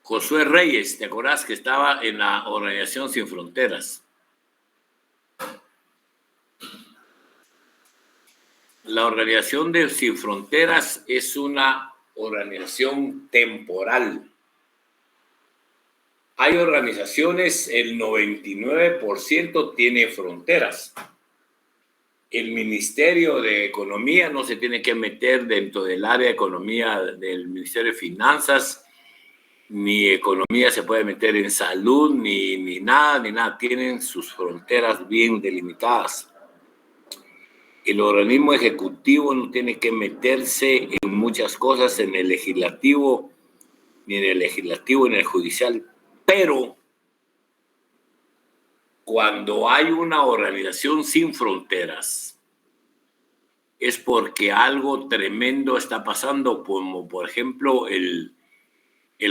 Josué Reyes, ¿te acordás que estaba en la Organización Sin Fronteras? La Organización de Sin Fronteras es una organización temporal. Hay organizaciones, el 99% tiene fronteras. El Ministerio de Economía no se tiene que meter dentro del área de economía del Ministerio de Finanzas, ni economía se puede meter en salud, ni nada. Tienen sus fronteras bien delimitadas. El organismo ejecutivo no tiene que meterse en muchas cosas, en el legislativo, ni en el legislativo, ni en el judicial. Pero cuando hay una organización sin fronteras, es porque algo tremendo está pasando, como por ejemplo el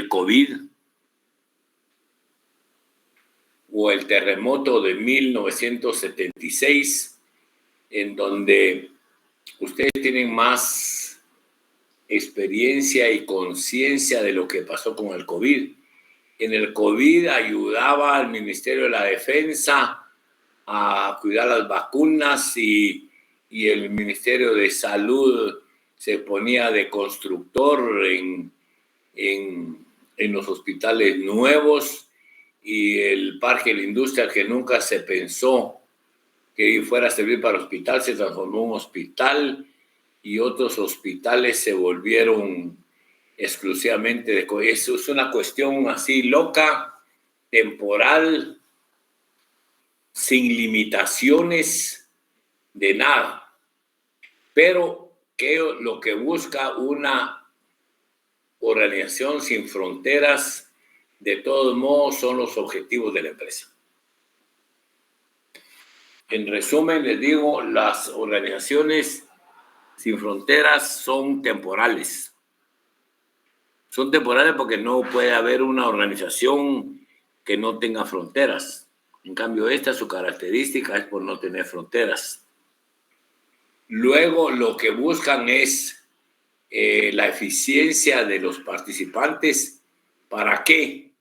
COVID o el terremoto de 1976, en donde ustedes tienen más experiencia y conciencia de lo que pasó con el COVID. En el COVID ayudaba al Ministerio de la Defensa a cuidar las vacunas y el Ministerio de Salud se ponía de constructor en los hospitales nuevos, y el Parque de la Industria, que nunca se pensó que fuera a servir para hospital, se transformó en un hospital, y otros hospitales se volvieron exclusivamente de... Eso es una cuestión así loca, temporal, sin limitaciones de nada. Pero lo que busca una organización sin fronteras, de todos modos, son los objetivos de la empresa. En resumen, les digo, las organizaciones sin fronteras son temporales. Son temporales porque no puede haber una organización que no tenga fronteras. En cambio, su característica es por no tener fronteras. Luego, lo que buscan es la eficiencia de los participantes. ¿Para qué?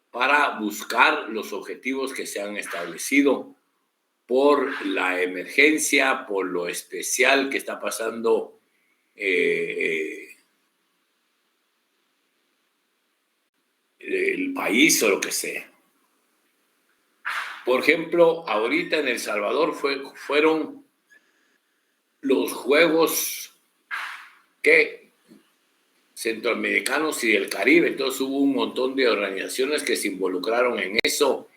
Para buscar los objetivos que se han establecido por la emergencia, por lo especial que está pasando el país o lo que sea. Por ejemplo, ahorita en El Salvador fueron los Juegos Centroamericanos y del Caribe. Entonces hubo un montón de organizaciones que se involucraron en eso,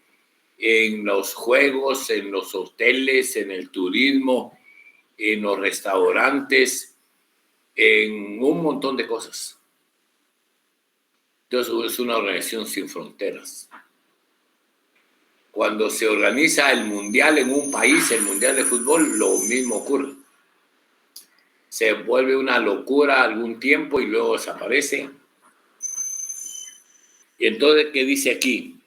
en los juegos, en los hoteles, en el turismo, en los restaurantes, en un montón de cosas. Entonces es una organización sin fronteras. Cuando se organiza el mundial en un país, el mundial de fútbol, lo mismo ocurre. Se vuelve una locura algún tiempo y luego desaparece. Y entonces, ¿qué dice aquí?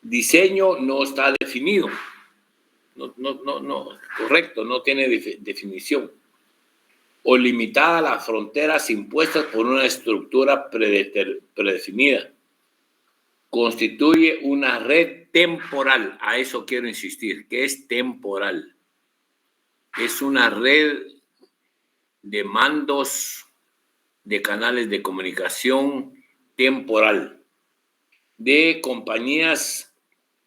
Diseño no está definido. No, correcto, no tiene definición. O limitada a las fronteras impuestas por una estructura predefinida. Constituye una red temporal. A eso quiero insistir, que es temporal. Es una red de mandos, de canales de comunicación temporal, de compañías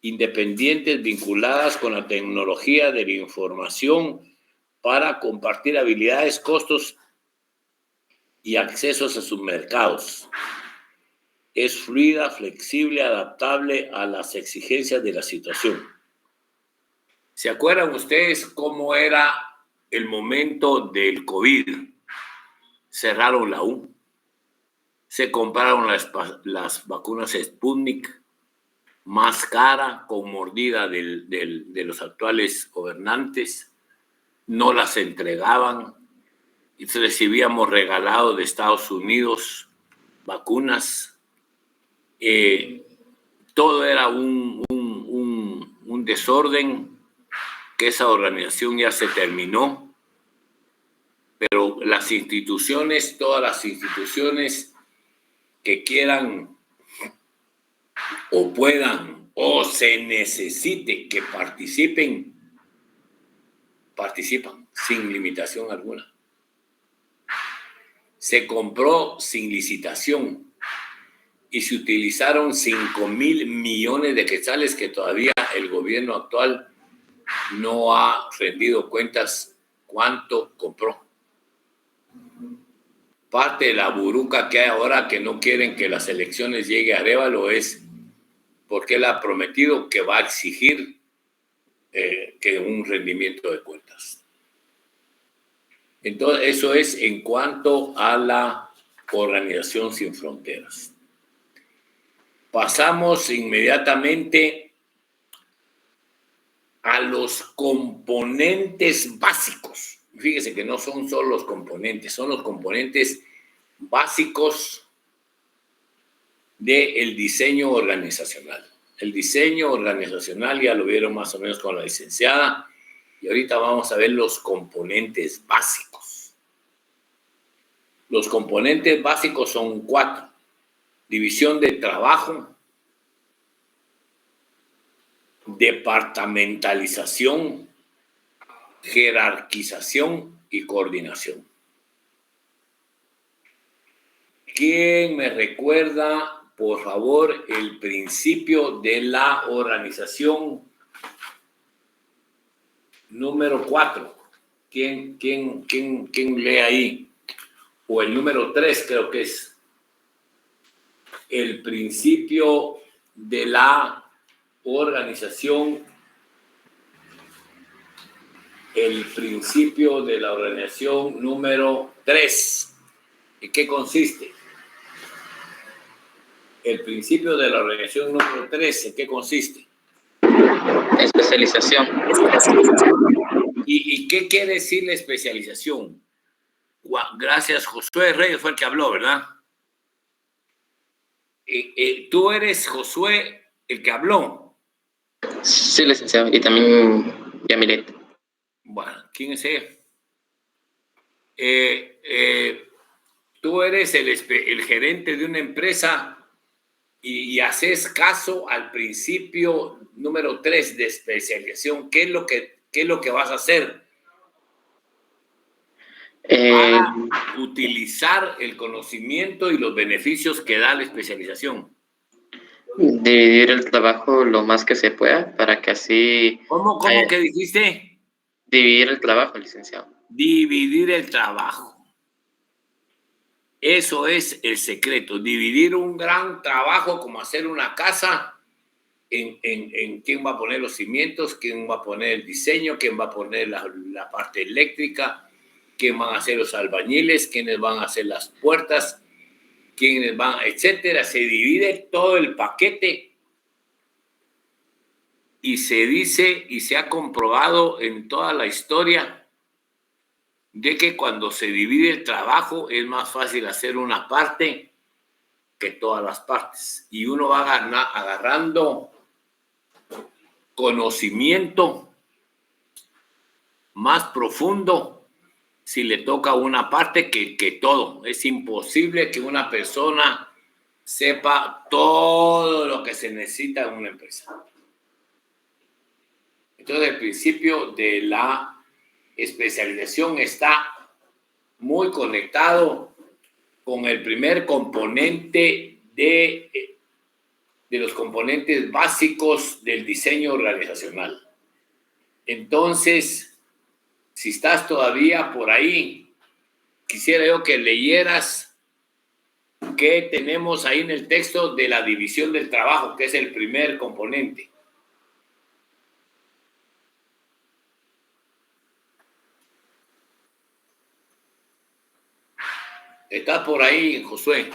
independientes vinculadas con la tecnología de la información para compartir habilidades, costos y accesos a sus mercados. Es fluida, flexible, adaptable a las exigencias de la situación. ¿Se acuerdan ustedes cómo era el momento del COVID? Cerraron la U. Se compraron las vacunas Sputnik, más cara, con mordida de los actuales gobernantes. No las entregaban. Y recibíamos regalado de Estados Unidos vacunas. Todo era un desorden, que esa organización ya se terminó. Pero las instituciones, todas las instituciones que quieran o puedan o se necesite que participan sin limitación alguna. Se compró sin licitación y se utilizaron 5,000 millones de quetzales que todavía el gobierno actual no ha rendido cuentas cuánto compró. Parte de la buruca que hay ahora, que no quieren que las elecciones lleguen a Arévalo, es porque él ha prometido que va a exigir que un rendimiento de cuentas. Entonces, eso es en cuanto a la Organización Sin Fronteras. Pasamos inmediatamente a los componentes básicos. Fíjese que no son solo los componentes, son los componentes básicos del diseño organizacional. El diseño organizacional ya lo vieron más o menos con la licenciada, y ahorita vamos a ver los componentes básicos. Los componentes básicos son 4: división de trabajo, departamentalización, jerarquización y coordinación. ¿Quién me recuerda, por favor, el principio de la organización número 4? ¿Quién lee ahí? O el número 3 creo que es. El principio de la organización. El principio de la organización número 3. ¿En qué consiste? El principio de la organización número 3, ¿en qué consiste? Especialización. ¿Y qué quiere decir la especialización? Gracias, Josué Reyes fue el que habló, ¿verdad? ¿Tú eres Josué el que habló? Sí, licenciado. Y también Yamilet. Bueno, ¿quién es él? Tú eres el gerente de una empresa y haces caso al principio número 3 de especialización. ¿Qué es lo que vas a hacer? Para utilizar el conocimiento y los beneficios que da la especialización. Dividir el trabajo lo más que se pueda para que así... ¿Cómo que dijiste? Dividir el trabajo, licenciado. Dividir el trabajo. Eso es el secreto. Dividir un gran trabajo como hacer una casa en quién va a poner los cimientos, quién va a poner el diseño, quién va a poner la parte eléctrica, quién van a hacer los albañiles, quiénes van a hacer las puertas, quiénes van, etcétera. Se divide todo el paquete y se dice y se ha comprobado en toda la historia de que cuando se divide el trabajo es más fácil hacer una parte que todas las partes. Y uno va agarrando conocimiento más profundo si le toca una parte que todo. Es imposible que una persona sepa todo lo que se necesita en una empresa. Entonces, el principio de la especialización está muy conectado con el primer componente de los componentes básicos del diseño organizacional. Entonces, si estás todavía por ahí, quisiera yo que leyeras qué tenemos ahí en el texto de la división del trabajo, que es el primer componente. ¿Estás por ahí, Josué?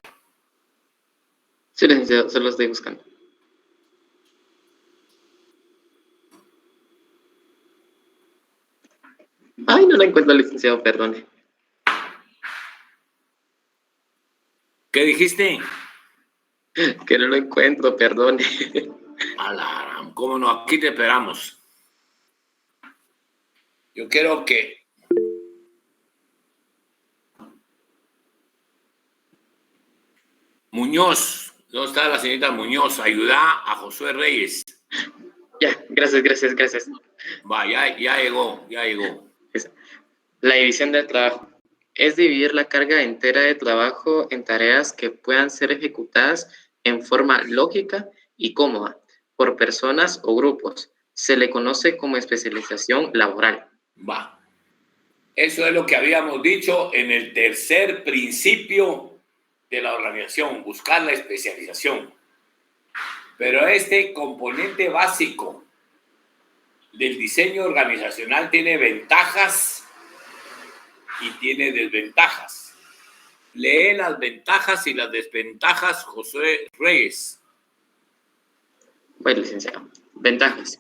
Sí, licenciado, se lo estoy buscando. Ay, no la encuentro, licenciado, perdone. ¿Qué dijiste? Que no lo encuentro, perdone. Alarm, ¿cómo no? Aquí te esperamos. Yo quiero que Muñoz, ¿Dónde está la señorita Muñoz? Ayuda a Josué Reyes. Ya, gracias. Va, ya llegó. La división del trabajo es dividir la carga entera de trabajo en tareas que puedan ser ejecutadas en forma lógica y cómoda por personas o grupos. Se le conoce como especialización laboral. Va. Eso es lo que habíamos dicho en el tercer principio de la organización, buscar la especialización. Pero este componente básico del diseño organizacional tiene ventajas y tiene desventajas. Lee las ventajas y las desventajas, José Reyes. Bueno, licenciado. Ventajas.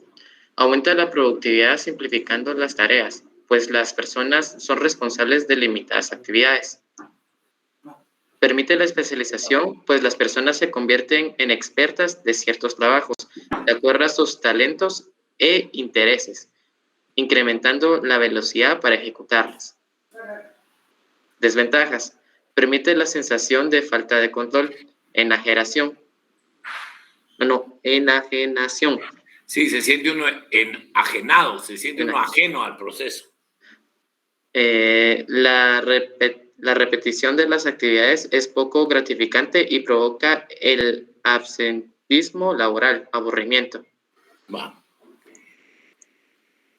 Aumenta la productividad simplificando las tareas, pues las personas son responsables de limitadas actividades. Permite la especialización, pues las personas se convierten en expertas de ciertos trabajos, de acuerdo a sus talentos e intereses, incrementando la velocidad para ejecutarlas. Desventajas. Permite la sensación de falta de control, enajenación. Sí, se siente uno enajenado, se siente uno ajeno al proceso. La repetición de las actividades es poco gratificante y provoca el absentismo laboral, aburrimiento. Va.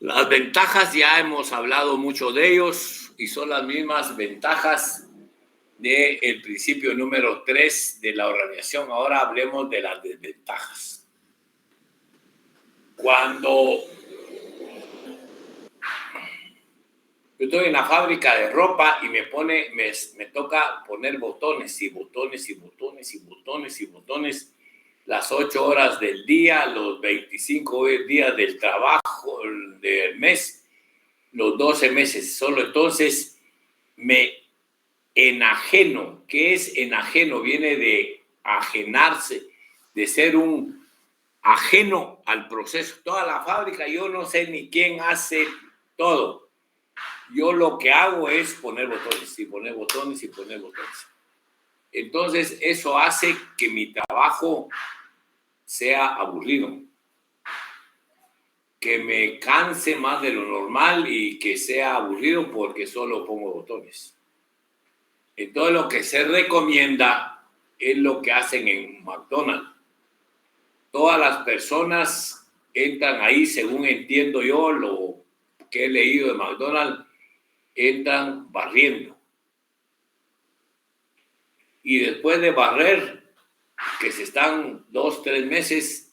Las ventajas ya hemos hablado mucho de ellos y son las mismas ventajas del principio número 3 de la organización. Ahora hablemos de las desventajas. Cuando yo estoy en la fábrica de ropa y me toca poner botones las 8 horas del día, los 25 días del trabajo del mes, los 12 meses solo. Entonces me enajeno. ¿Qué es enajeno? Viene de ajenarse, de ser un ajeno al proceso. Toda la fábrica, yo no sé ni quién hace todo. Yo lo que hago es poner botones y poner botones y poner botones. Entonces, eso hace que mi trabajo sea aburrido, que me canse más de lo normal y que sea aburrido porque solo pongo botones. Entonces, lo que se recomienda es lo que hacen en McDonald's. Todas las personas entran ahí, según entiendo yo, lo que he leído de McDonald's, entran barriendo. Y después de barrer, que se están 2-3 meses,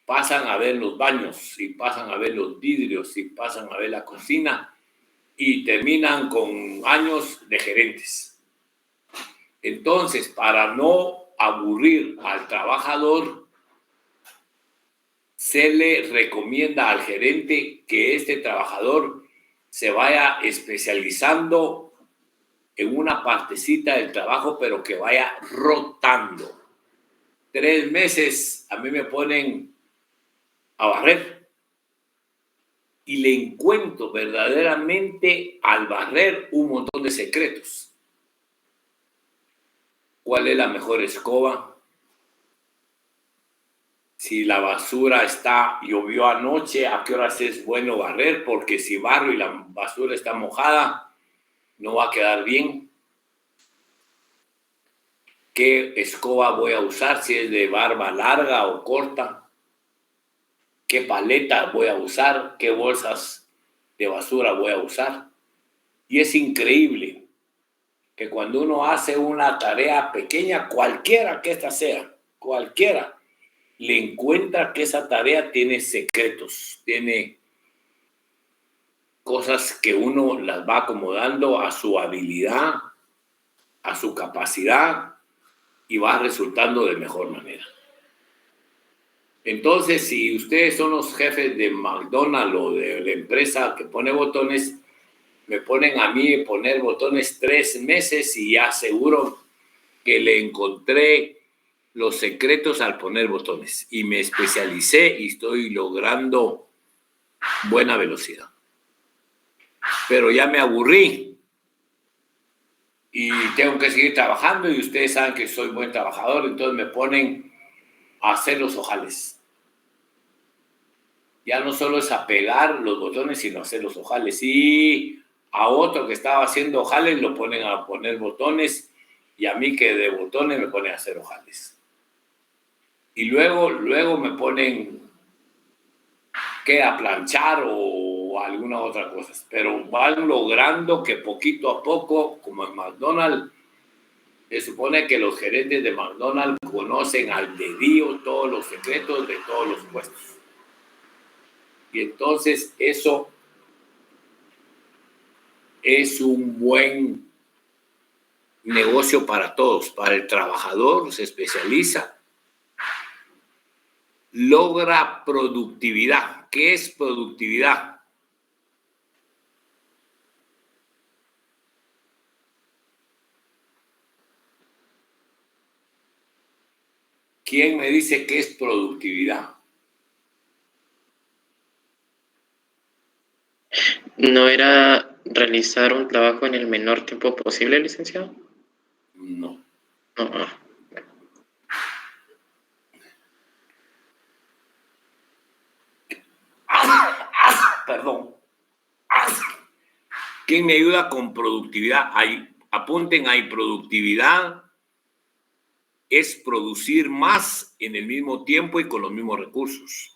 pasan a ver los baños y pasan a ver los vidrios y pasan a ver la cocina y terminan con años de gerentes. Entonces, para no aburrir al trabajador, se le recomienda al gerente que este trabajador se vaya especializando en una partecita del trabajo, pero que vaya rotando. 3 meses a mí me ponen a barrer y le encuentro verdaderamente al barrer un montón de secretos. ¿Cuál es la mejor escoba? Si la basura llovió anoche, ¿a qué horas es bueno barrer? Porque si barro y la basura está mojada, no va a quedar bien. ¿Qué escoba voy a usar? Si es de barba larga o corta. ¿Qué paleta voy a usar? ¿Qué bolsas de basura voy a usar? Y es increíble que cuando uno hace una tarea pequeña, cualquiera que ésta sea, cualquiera, le encuentra que esa tarea tiene secretos, tiene cosas que uno las va acomodando a su habilidad, a su capacidad y va resultando de mejor manera. Entonces, si ustedes son los jefes de McDonald's o de la empresa que pone botones, me ponen a mí poner botones 3 meses y ya seguro que le encontré los secretos al poner botones. Y me especialicé y estoy logrando buena velocidad. Pero ya me aburrí. y tengo que seguir trabajando y ustedes saben que soy buen trabajador, entonces me ponen a hacer los ojales. Ya no solo es a pegar los botones, sino a hacer los ojales. Y a otro que estaba haciendo ojales lo ponen a poner botones y a mí que de botones me ponen a hacer ojales. Y luego me ponen que a planchar o alguna otra cosa. Pero van logrando que poquito a poco, como en McDonald's, se supone que los gerentes de McDonald's conocen al dedillo todos los secretos de todos los puestos. Y entonces eso es un buen negocio para todos. Para el trabajador se especializa, logra productividad. ¿Qué es productividad? ¿Quién me dice qué es productividad? ¿No era realizar un trabajo en el menor tiempo posible, licenciado? No. No. Perdón. ¿Quién me ayuda con productividad? Apunten ahí, productividad es producir más en el mismo tiempo y con los mismos recursos.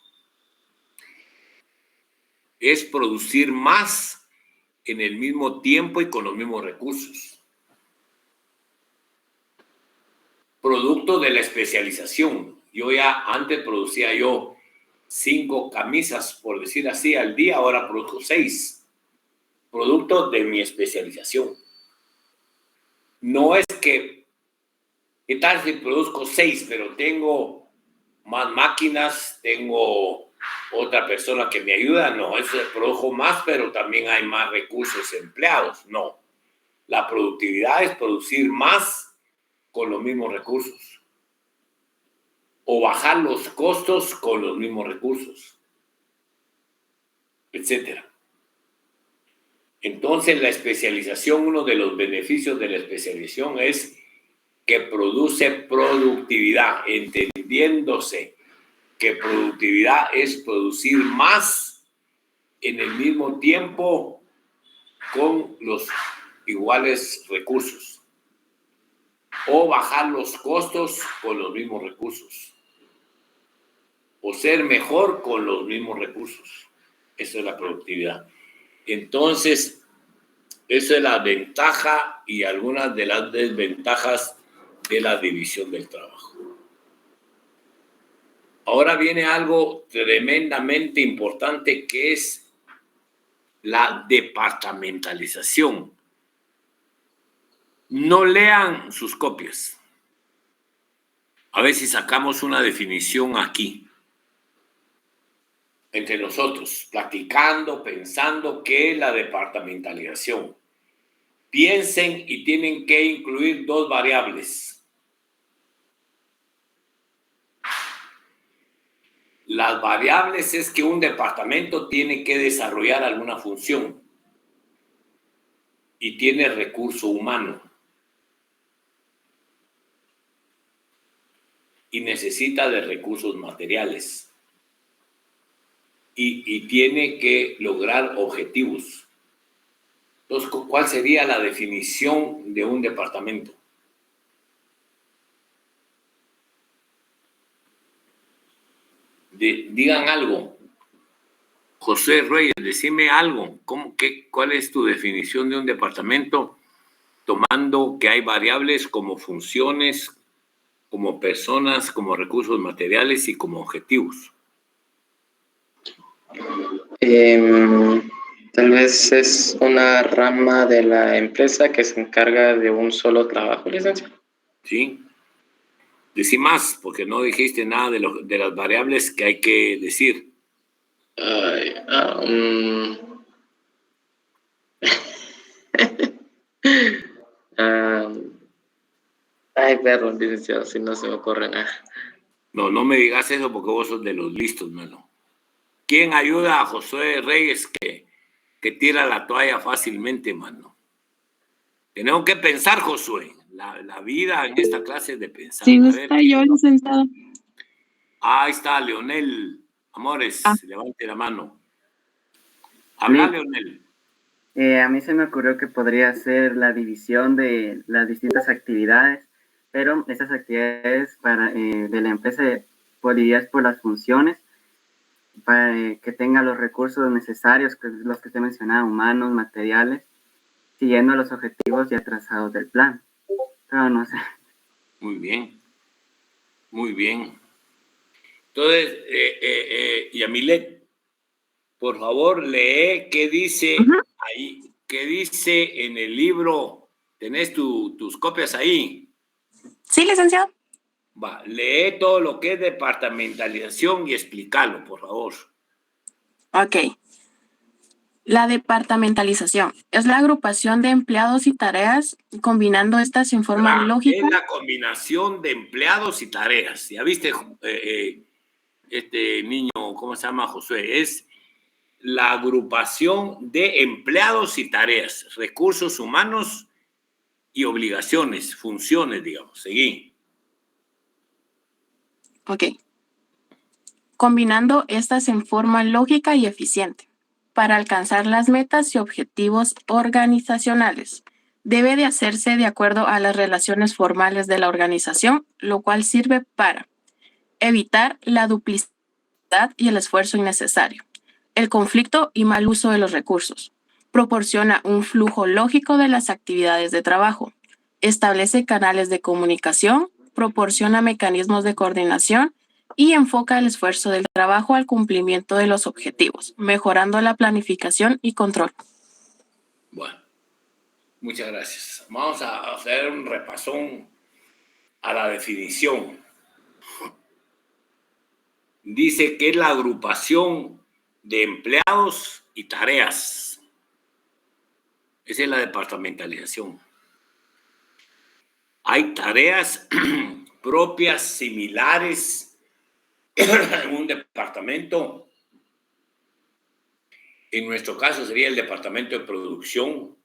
Es producir más en el mismo tiempo y con los mismos recursos. Producto de la especialización. Antes producía 5 camisas, por decir así, al día, ahora produzco 6. Producto de mi especialización. No es que, ¿qué tal si produzco 6, pero tengo más máquinas, tengo otra persona que me ayuda? No, eso produjo más, pero también hay más recursos empleados. No, la productividad es producir más con los mismos recursos o bajar los costos con los mismos recursos, etcétera. Entonces, la especialización, uno de los beneficios de la especialización es que produce productividad, entendiéndose que productividad es producir más en el mismo tiempo con los iguales recursos o bajar los costos con los mismos recursos o ser mejor con los mismos recursos. Eso es la productividad. Entonces, eso es la ventaja y algunas de las desventajas de la división del trabajo. Ahora viene algo tremendamente importante que es la departamentalización. No lean sus copias. A ver si sacamos una definición aquí, entre nosotros, platicando, pensando qué es la departamentalización. Piensen y tienen que incluir 2 variables. Las variables es que un departamento tiene que desarrollar alguna función y tiene recurso humano y necesita de recursos materiales y tiene que lograr objetivos. Entonces, ¿cuál sería la definición de un departamento? Digan algo. José Reyes, decime algo. ¿Cuál es tu definición de un departamento? Tomando que hay variables como funciones, como personas, como recursos materiales y como objetivos. Tal vez es una rama de la empresa que se encarga de un solo trabajo, licenciado. Sí. Decí más, porque no dijiste nada de las variables que hay que decir. Perdón, licenciado, si no se me ocurre nada. No me digas eso porque vos sos de los listos, mano. ¿Quién ayuda a José Reyes que tira la toalla fácilmente, mano? Tenemos que pensar, Josué. La vida en esta clase es de pensar. Si gusta yo, licenciado. Ahí está, Leonel. Amores, levante la mano. Habla, Sí. Leonel. A mí se me ocurrió que podría ser la división de las distintas actividades, pero estas actividades de la empresa divididas por las funciones, para que tenga los recursos necesarios, los que usted mencionaba, humanos, materiales, siguiendo los objetivos ya trazados del plan. Pero no sé. Muy bien. Muy bien. Entonces, Yamilet, por favor, lee qué dice ahí, qué dice en el libro. ¿Tenés tus copias ahí? Sí, licenciado. Va, lee todo lo que es departamentalización y explícalo, por favor. Ok. La departamentalización es la agrupación de empleados y tareas, combinando estas en forma lógica. Es la combinación de empleados y tareas. Ya viste, este niño, ¿cómo se llama, Josué? Es la agrupación de empleados y tareas, recursos humanos y obligaciones, funciones, digamos. Seguí. Ok. Combinando estas en forma lógica y eficiente para alcanzar las metas y objetivos organizacionales. Debe de hacerse de acuerdo a las relaciones formales de la organización, lo cual sirve para evitar la duplicidad y el esfuerzo innecesario, el conflicto y mal uso de los recursos. Proporciona un flujo lógico de las actividades de trabajo. Establece canales de comunicación, proporciona mecanismos de coordinación y enfoca el esfuerzo del trabajo al cumplimiento de los objetivos, mejorando la planificación y control. Bueno, muchas gracias. Vamos a hacer un repasón a la definición. Dice que es la agrupación de empleados y tareas. Esa es la departamentalización. Hay tareas propias, similares en un departamento. En nuestro caso sería el departamento de producción.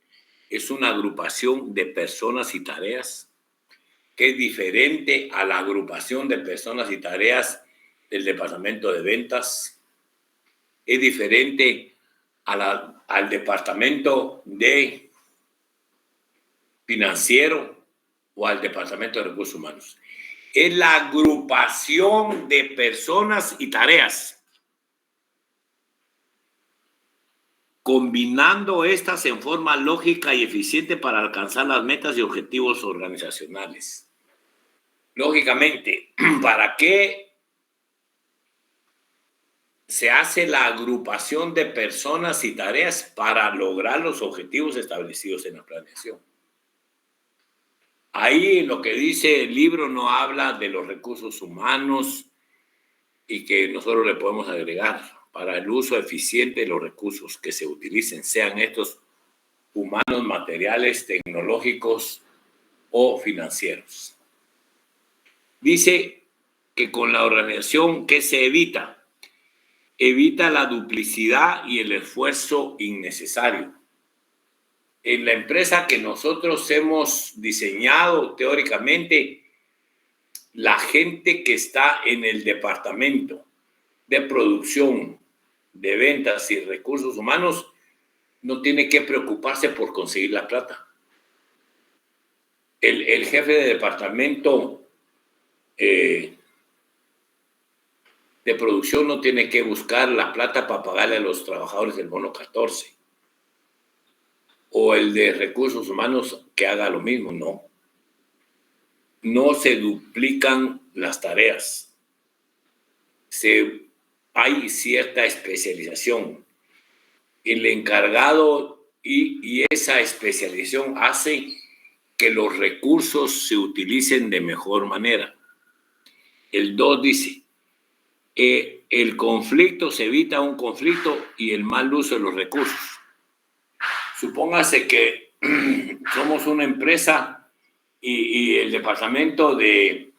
Es una agrupación de personas y tareas que es diferente a la agrupación de personas y tareas del departamento de ventas. Es diferente al departamento de financiero o al departamento de recursos humanos. Es la agrupación de personas y tareas, combinando estas en forma lógica y eficiente para alcanzar las metas y objetivos organizacionales. Lógicamente, ¿para qué se hace la agrupación de personas y tareas? Para lograr los objetivos establecidos en la planeación. Ahí lo que dice el libro no habla de los recursos humanos y que nosotros le podemos agregar para el uso eficiente de los recursos que se utilicen, sean estos humanos, materiales, tecnológicos o financieros. Dice que con la organización, ¿qué se evita? Evita la duplicidad y el esfuerzo innecesario. En la empresa que nosotros hemos diseñado teóricamente, la gente que está en el departamento de producción, de ventas y recursos humanos no tiene que preocuparse por conseguir la plata. El jefe de departamento de producción no tiene que buscar la plata para pagarle a los trabajadores del bono 14. O el de recursos humanos que haga lo mismo, no. No se duplican las tareas. Hay cierta especialización. El encargado y esa especialización hace que los recursos se utilicen de mejor manera. El 2 dice, el conflicto, se evita un conflicto y el mal uso de los recursos. Supóngase que somos una empresa y el departamento de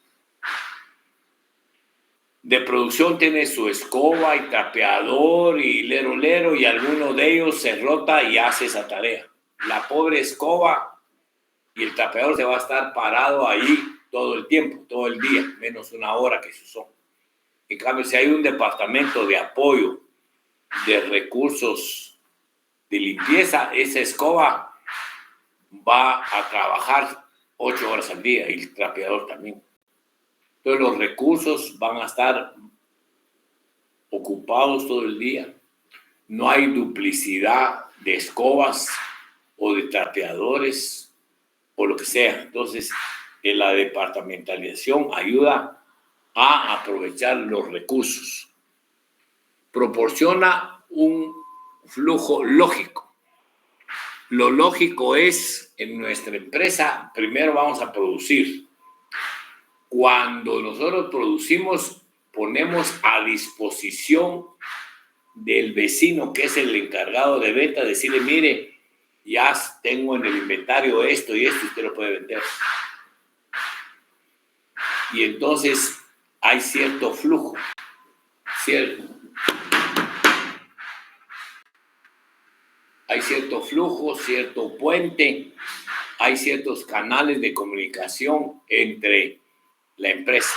producción tiene su escoba y trapeador y lero y alguno de ellos se rota y hace esa tarea. La pobre escoba y el trapeador se va a estar parado ahí todo el tiempo, todo el día, menos una hora que se usó. En cambio, si hay un departamento de apoyo de recursos de limpieza, esa escoba va a trabajar 8 horas al día y el trapeador también. Entonces los recursos van a estar ocupados todo el día. No hay duplicidad de escobas o de trapeadores o lo que sea. Entonces, la departamentalización ayuda a aprovechar los recursos. Proporciona un flujo lógico. Lo lógico es, en nuestra empresa, primero vamos a producir. Cuando nosotros producimos, ponemos a disposición del vecino, que es el encargado de venta, decirle, mire, ya tengo en el inventario esto y esto, usted lo puede vender. Y entonces hay cierto flujo, cierto puente, hay ciertos canales de comunicación entre la empresa.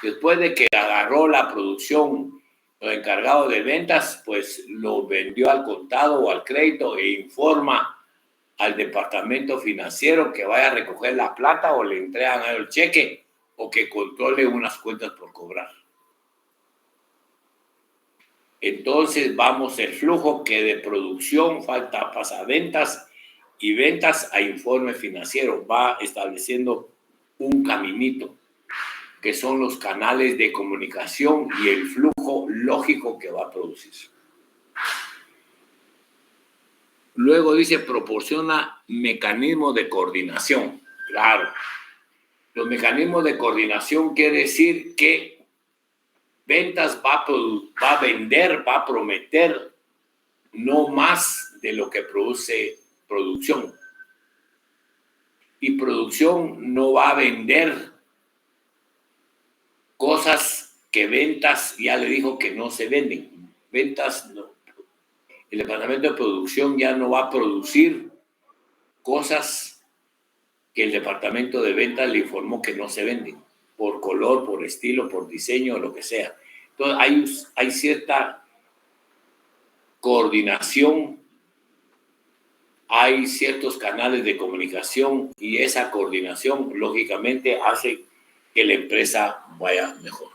Después de que agarró la producción, los encargados de ventas, pues lo vendió al contado o al crédito e informa al departamento financiero que vaya a recoger la plata o le entregan el cheque o que controle unas cuentas por cobrar. Entonces vamos el flujo que de producción pasa a ventas y ventas a informe financiero. Va estableciendo un caminito que son los canales de comunicación y el flujo lógico que va a producirse. Luego dice, proporciona mecanismos de coordinación. Claro, los mecanismos de coordinación quiere decir que ventas va a vender, va a prometer no más de lo que produce producción. Y producción no va a vender cosas que ventas ya le dijo que no se venden. Ventas no. El departamento de producción ya no va a producir cosas que el departamento de ventas le informó que no se venden, por color, por estilo, por diseño, lo que sea. Entonces hay cierta coordinación, hay ciertos canales de comunicación y esa coordinación lógicamente hace que la empresa vaya mejor.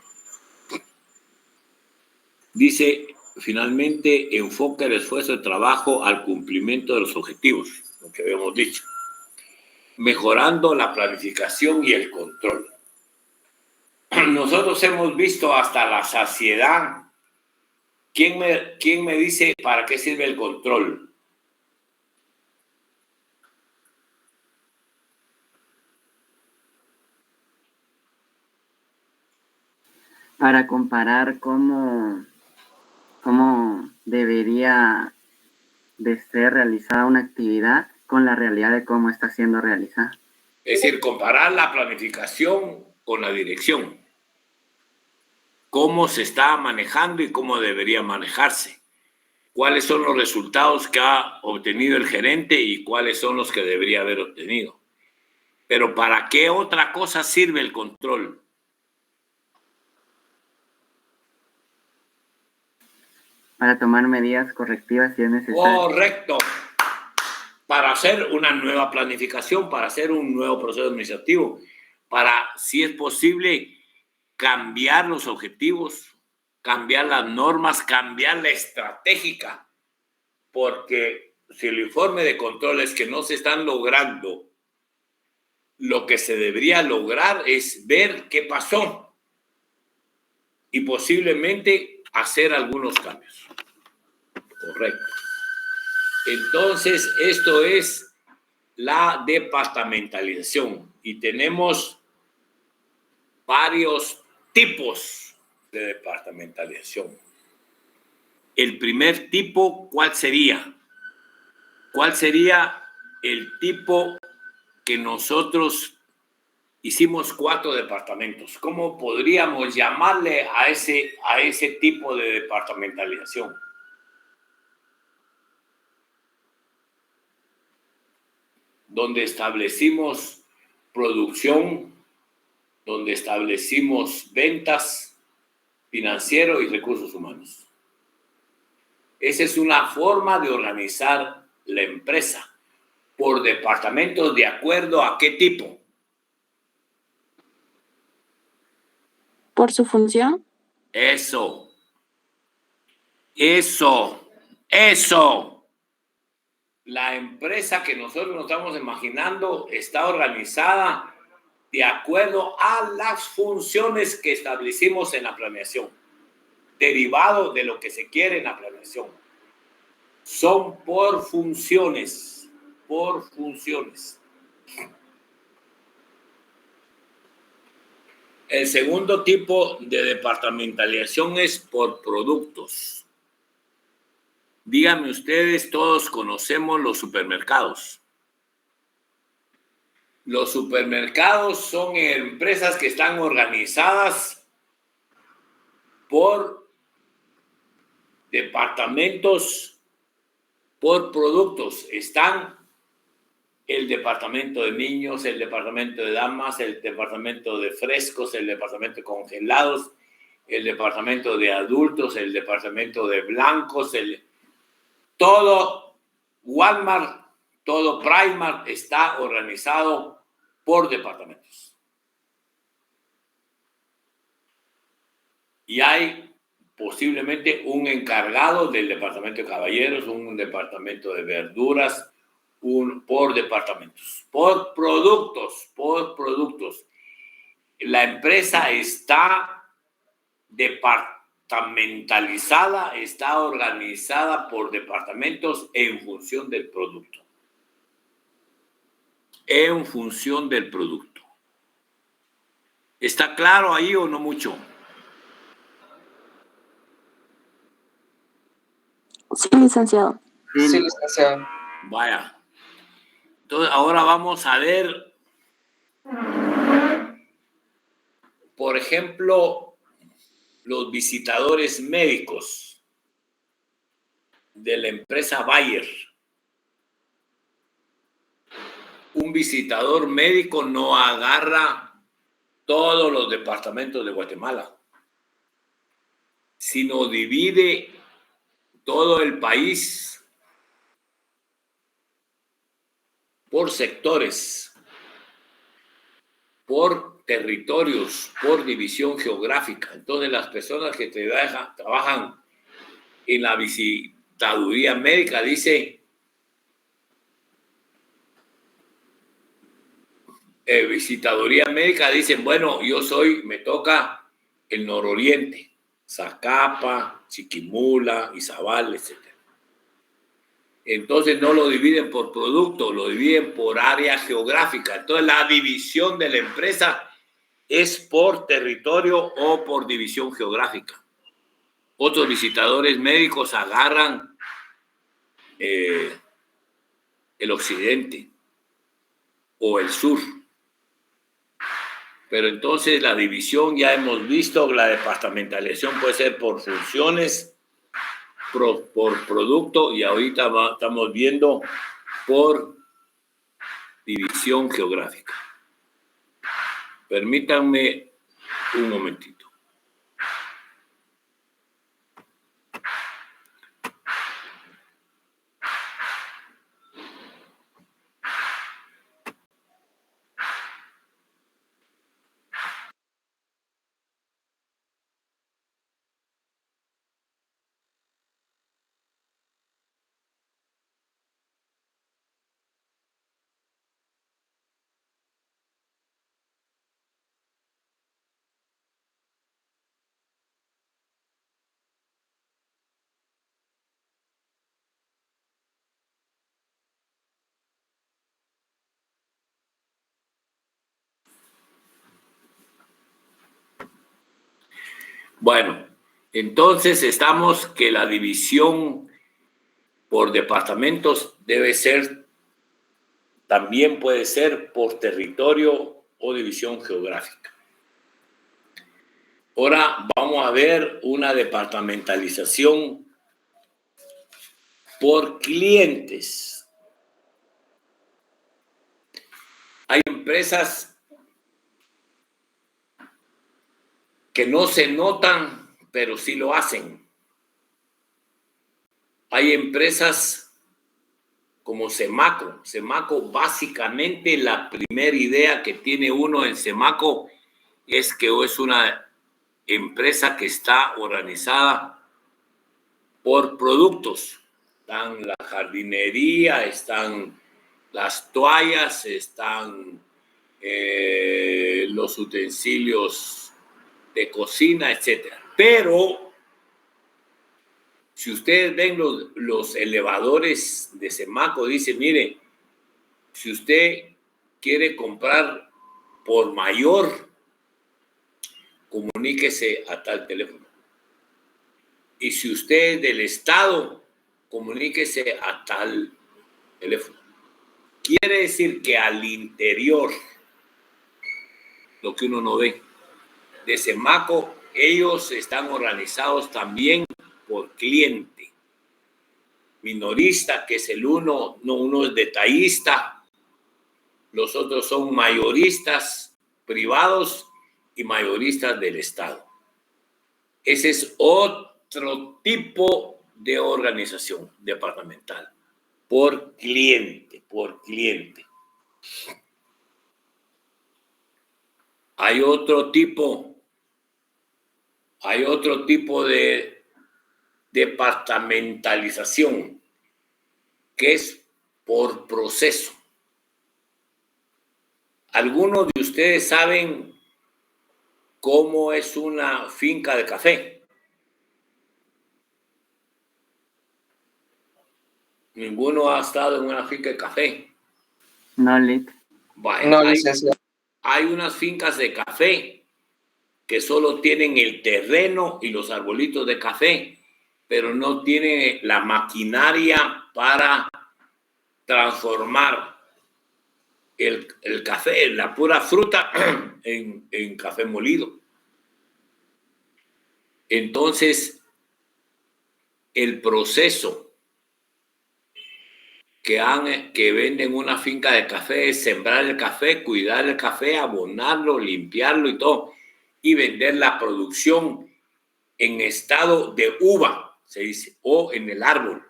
Dice, finalmente, enfoca el esfuerzo de trabajo al cumplimiento de los objetivos, lo que habíamos dicho, mejorando la planificación y el control. Nosotros hemos visto hasta la saciedad. ¿Quién me dice para qué sirve el control? Para comparar cómo debería de ser realizada una actividad con la realidad de cómo está siendo realizada. Es decir, comparar la planificación con la dirección. Cómo se está manejando y cómo debería manejarse. Cuáles son los resultados que ha obtenido el gerente y cuáles son los que debería haber obtenido. Pero ¿para qué otra cosa sirve el control? Para tomar medidas correctivas si es necesario. Correcto. Para hacer una nueva planificación, para hacer un nuevo proceso administrativo, para, si es posible, cambiar los objetivos, cambiar las normas, cambiar la estratégica, porque si el informe de control es que no se están logrando, lo que se debería lograr es ver qué pasó y posiblemente hacer algunos cambios. Correcto. Entonces, esto es la departamentalización y tenemos varios tipos de departamentalización. El primer tipo, ¿cuál sería? ¿Cuál sería el tipo que nosotros hicimos 4 departamentos? ¿Cómo podríamos llamarle a ese tipo de departamentalización? donde establecimos producción, donde establecimos ventas, financiero y recursos humanos. Esa es una forma de organizar la empresa por departamentos de acuerdo a qué tipo. Por su función. Eso. La empresa que nosotros nos estamos imaginando está organizada de acuerdo a las funciones que establecimos en la planeación, derivado de lo que se quiere en la planeación. Son por funciones, El segundo tipo de departamentalización es por productos. Díganme ustedes, todos conocemos los supermercados. Los supermercados son empresas que están organizadas por departamentos, por productos. Están el departamento de niños, el departamento de damas, el departamento de frescos, el departamento de congelados, el departamento de adultos, el departamento de blancos, todo Walmart, todo Primark está organizado por departamentos. Y hay posiblemente un encargado del departamento de caballeros, un departamento de verduras, por departamentos, por productos. La empresa está departamentalizada, está organizada por departamentos en función del producto. ¿Está claro ahí o no mucho? Sí, licenciado. Sí, licenciado. Vaya. Entonces, ahora vamos a ver, por ejemplo, los visitadores médicos de la empresa Bayer. Un visitador médico no agarra todos los departamentos de Guatemala, sino divide todo el país por sectores, por territorios, por división geográfica. Entonces, las personas que trabajan en la visitaduría médica dice visitaduría médica, dicen, bueno, me toca el nororiente, Zacapa, Chiquimula, Izabal, etc. Entonces no lo dividen por producto, lo dividen por área geográfica. Entonces la división de la empresa es por territorio o por división geográfica. Otros visitadores médicos agarran el occidente o el sur. Pero entonces la división, ya hemos visto, la departamentalización puede ser por funciones, por producto, y ahorita estamos viendo por división geográfica. Permítanme un momentito. Bueno, entonces estamos que la división por departamentos también puede ser por territorio o división geográfica. Ahora vamos a ver una departamentalización por clientes. Hay empresas que no se notan, pero sí lo hacen. Hay empresas como Semaco. Semaco, básicamente, la primera idea que tiene uno en Semaco es que es una empresa que está organizada por productos. Están la jardinería, están las toallas, están los utensilios de cocina, etc. Pero si ustedes ven los elevadores de Semaco, dice, mire, si usted quiere comprar por mayor, comuníquese a tal teléfono. Y si usted es del Estado, comuníquese a tal teléfono. Quiere decir que al interior, lo que uno no ve, de Semaco, ellos están organizados también por cliente. Minorista, que es el uno, no, uno es detallista, los otros son mayoristas privados y mayoristas del Estado. Ese es otro tipo de organización departamental, por cliente, por cliente. Hay otro tipo de departamentalización, que es por proceso. Algunos de ustedes saben cómo es una finca de café. Ninguno ha estado en una finca de café. No, Lick. No, licenciado. Hay unas fincas de café que solo tienen el terreno y los arbolitos de café, pero no tienen la maquinaria para transformar el café, la pura fruta, en café molido. Entonces, el proceso que venden una finca de café es sembrar el café, cuidar el café, abonarlo, limpiarlo y todo, y vender la producción en estado de uva, se dice, o en el árbol.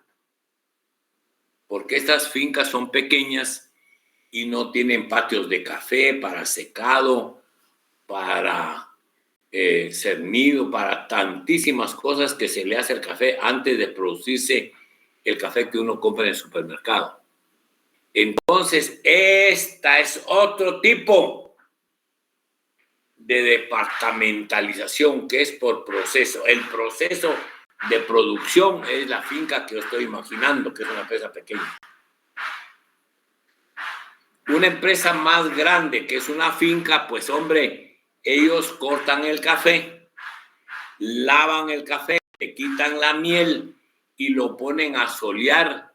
Porque estas fincas son pequeñas y no tienen patios de café para secado, para cernido, para tantísimas cosas que se le hace al café antes de producirse el café que uno compra en el supermercado. Entonces, esta es otro tipo de departamentalización que es por proceso. El proceso de producción es la finca que yo estoy imaginando, que es una empresa pequeña. Una empresa más grande, que es una finca, pues hombre, ellos cortan el café, lavan el café, le quitan la miel y lo ponen a solear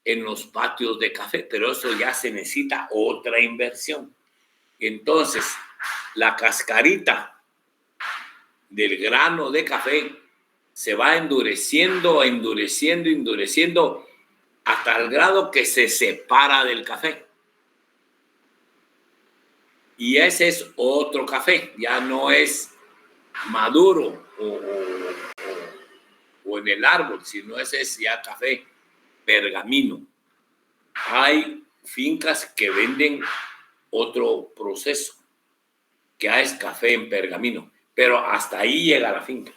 en los patios de café, pero eso ya se necesita otra inversión. Entonces, la cascarita del grano de café se va endureciendo, endureciendo hasta el grado que se separa del café. Y ese es otro café, ya no es maduro o en el árbol, sino ese es ya café pergamino. Hay fincas que venden otro proceso, que es café en pergamino, pero hasta ahí llega la finca.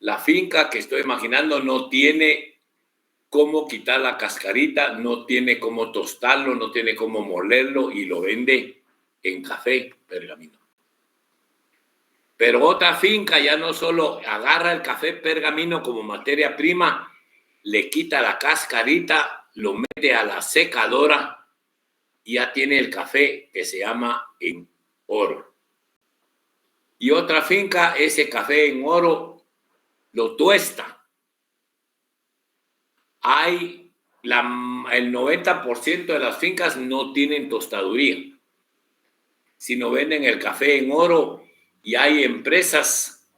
La finca que estoy imaginando no tiene cómo quitar la cascarita, no tiene cómo tostarlo, no tiene cómo molerlo y lo vende en café pergamino. Pero otra finca ya no solo agarra el café pergamino como materia prima, le quita la cascarita, lo mete a la secadora y ya tiene el café que se llama en oro. Y otra finca, ese café en oro lo tuesta. El 90% de las fincas no tienen tostaduría, sino venden el café en oro, y hay empresas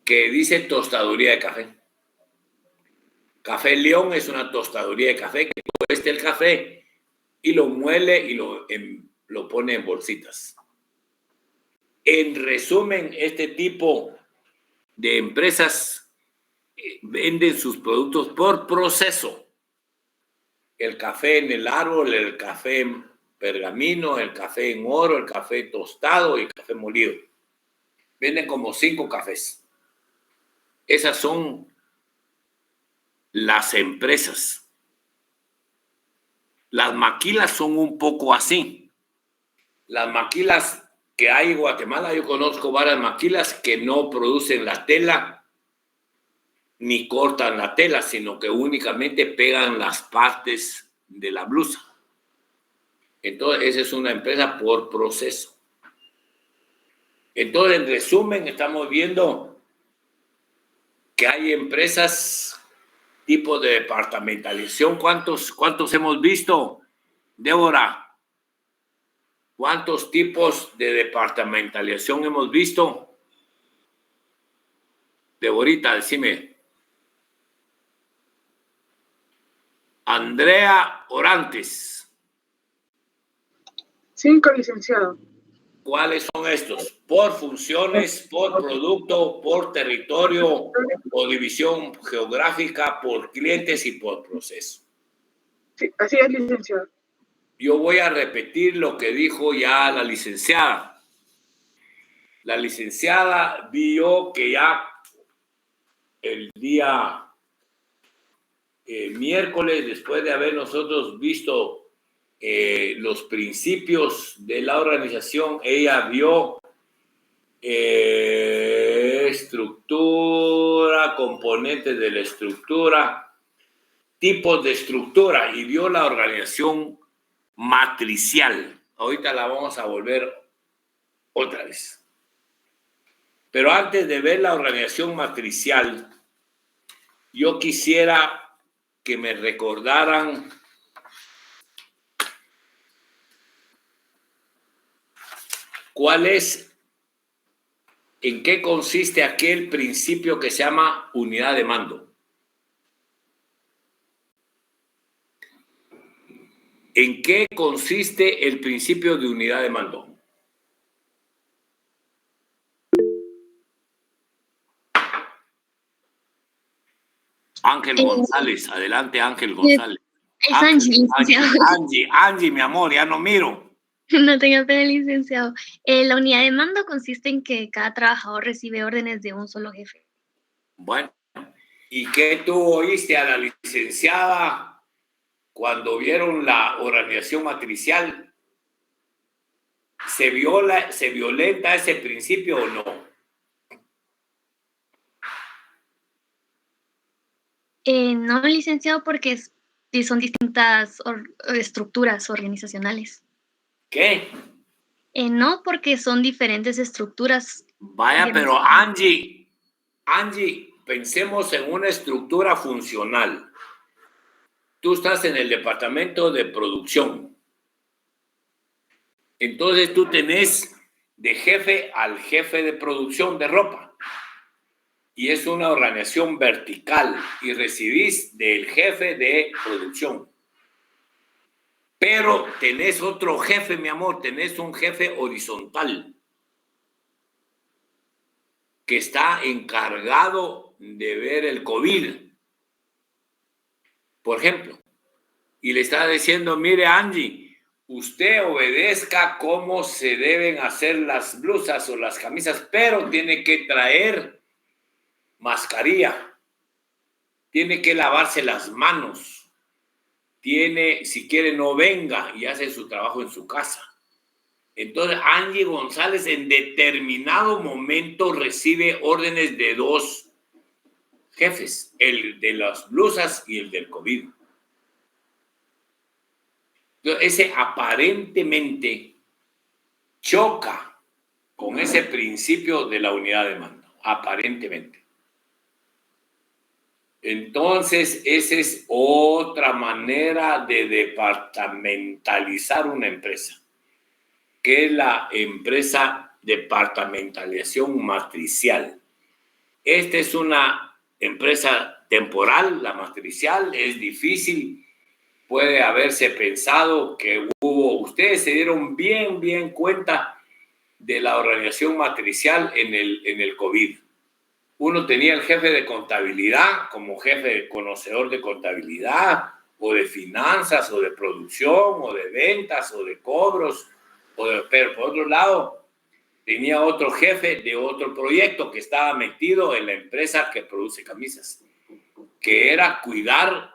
que dicen tostaduría de café. Café León es una tostaduría de café que tuesta el café y lo muele y lo pone en bolsitas. En resumen, este tipo de empresas venden sus productos por proceso. El café en el árbol, el café en pergamino, el café en oro, el café tostado y el café molido. Venden como 5 cafés. Esas son las empresas. Las maquilas son un poco así. Las maquilas que hay en Guatemala, yo conozco varias maquilas que no producen la tela ni cortan la tela, sino que únicamente pegan las partes de la blusa. Entonces, esa es una empresa por proceso. Entonces, en resumen, estamos viendo que hay empresas tipo de departamentalización. ¿Cuántos hemos visto, Débora? ¿Cuántos tipos de departamentalización hemos visto? Deborita, decime. Andrea Orantes. 5, licenciado. ¿Cuáles son estos? Por funciones, por producto, por territorio, por división geográfica, por clientes y por proceso. Sí, así es, licenciado. Yo voy a repetir lo que dijo ya la licenciada. La licenciada vio que ya el día miércoles, después de haber nosotros visto los principios de la organización, ella vio estructura, componentes de la estructura, tipos de estructura, y vio la organización matricial. Ahorita la vamos a volver otra vez. Pero antes de ver la organización matricial, yo quisiera que me recordaran en qué consiste aquel principio que se llama unidad de mando. ¿En qué consiste el principio de unidad de mando? Ángel González, adelante Ángel González. Es Angie, licenciado. Angie, mi amor, ya no miro. No tenga pena, licenciado. La unidad de mando consiste en que cada trabajador recibe órdenes de un solo jefe. Bueno, ¿y qué tú oíste a la licenciada cuando vieron la organización matricial? ¿Se violenta ese principio o no? No, licenciado, porque son distintas estructuras organizacionales. ¿Qué? No, porque son diferentes estructuras. Vaya, pero Angie, pensemos en una estructura funcional. Tú estás en el departamento de producción. Entonces tú tenés de jefe al jefe de producción de ropa. Y es una organización vertical y recibís del jefe de producción. Pero tenés otro jefe, mi amor, tenés un jefe horizontal que está encargado de ver el COVID, por ejemplo, y le está diciendo, mire Angie, usted obedezca cómo se deben hacer las blusas o las camisas, pero tiene que traer mascarilla, tiene que lavarse las manos, si quiere no venga y hace su trabajo en su casa. Entonces Angie González en determinado momento recibe órdenes de 2 jefes, el de las blusas y el del COVID. Entonces, ese aparentemente choca con ese principio de la unidad de mando, aparentemente. Entonces, esa es otra manera de departamentalizar una empresa, que es la empresa departamentalización matricial. Esta es una empresa temporal, la matricial, es difícil puede haberse pensado que ustedes se dieron bien cuenta de la organización matricial en el COVID. Uno tenía el jefe de contabilidad como jefe conocedor de contabilidad, o de finanzas, o de producción, o de ventas, o de cobros, pero por otro lado, tenía otro jefe de otro proyecto que estaba metido en la empresa que produce camisas, que era cuidar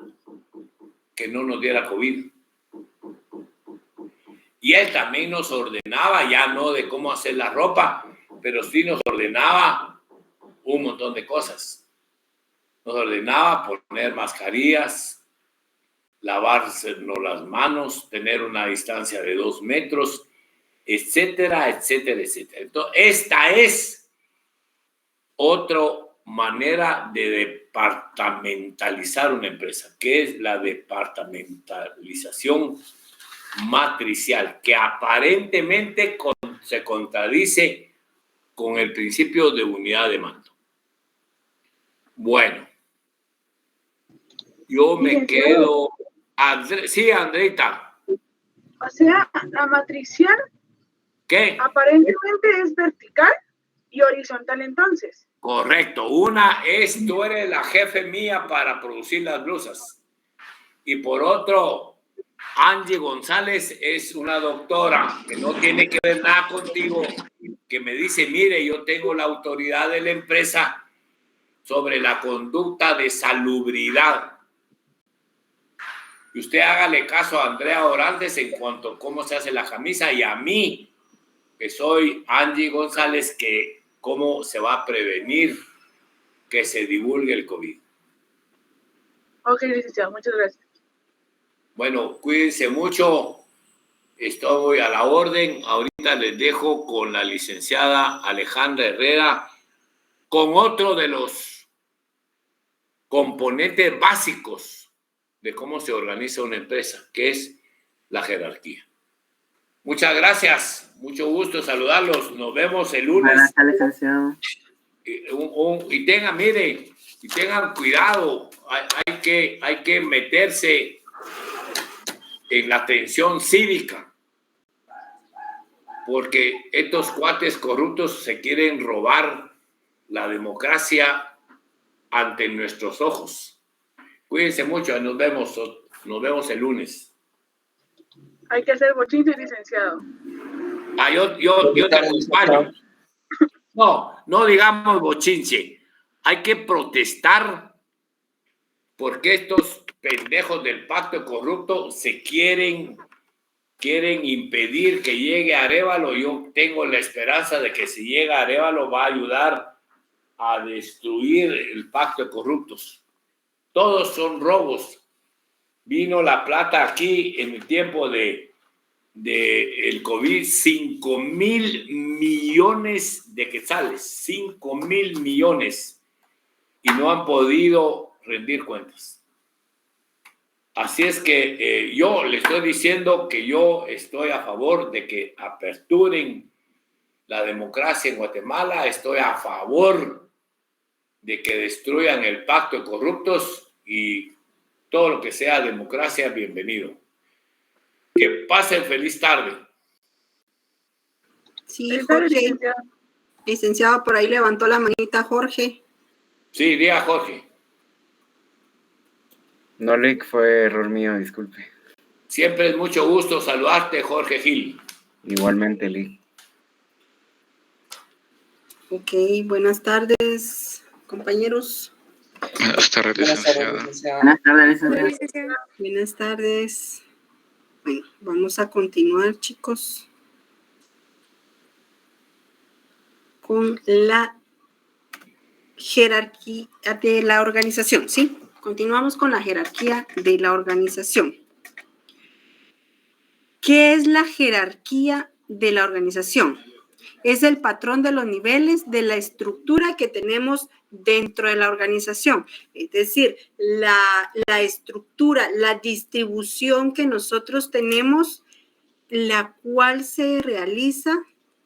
que no nos diera COVID. Y él también nos ordenaba, ya no de cómo hacer la ropa, pero sí nos ordenaba un montón de cosas. Nos ordenaba poner mascarillas, lavarse las manos, tener una distancia de 2 metros, etcétera. Entonces, esta es otra manera de departamentalizar una empresa, que es la departamentalización matricial, que aparentemente se contradice con el principio de unidad de mando. Bueno, yo me quedo... Sí, Andreita. O sea, la matricial ¿Qué? aparentemente es vertical y horizontal entonces. Correcto. Una es, tú eres la jefe mía para producir las blusas. Y por otro, Angie González es una doctora que no tiene que ver nada contigo, que me dice, mire, yo tengo la autoridad de la empresa sobre la conducta de salubridad. Y usted hágale caso a Andrea Orantes en cuanto a cómo se hace la camisa, y a mí, que soy Angie González, que cómo se va a prevenir que se divulgue el COVID. Ok, licenciado, muchas gracias. Bueno, cuídense mucho. Estoy a la orden. Ahorita les dejo con la licenciada Alejandra Herrera, con otro de los componentes básicos de cómo se organiza una empresa, que es la jerarquía. Muchas gracias. Mucho gusto saludarlos. Nos vemos el lunes. Buenas tardes, licenciado. Y tengan cuidado. Hay que meterse en la atención cívica, porque estos cuates corruptos se quieren robar la democracia ante nuestros ojos. Cuídense mucho, nos vemos el lunes. Hay que hacer bochinche, licenciado. Yo te acompaño. No digamos bochinche. Hay que protestar porque estos pendejos del pacto corrupto se quieren impedir que llegue Arévalo. Yo tengo la esperanza de que si llega Arévalo va a ayudar a destruir el pacto de corruptos. Todos son robos. Vino la plata aquí en el tiempo de el COVID, 5,000 millones de quetzales, 5,000 millones, y no han podido rendir cuentas. Así es que yo le estoy diciendo que yo estoy a favor de que aperturen la democracia en Guatemala, estoy a favor de que destruyan el pacto de corruptos, y todo lo que sea democracia, bienvenido. Que pasen feliz tarde. Sí, Jorge. Licenciado, por ahí levantó la manita Jorge. Sí, diga Jorge. No, Lick, fue error mío, disculpe. Siempre es mucho gusto saludarte, Jorge Gil. Igualmente, Lick. Ok, buenas tardes, compañeros. Buenas tardes, licenciada. Buenas tardes, licenciado. Buenas tardes. Bueno, vamos a continuar, chicos, con la jerarquía de la organización, ¿sí? Continuamos con la jerarquía de la organización. ¿Qué es la jerarquía de la organización? Es el patrón de los niveles de la estructura que tenemos dentro de la organización. Es decir, la estructura, la distribución que nosotros tenemos, la cual se realiza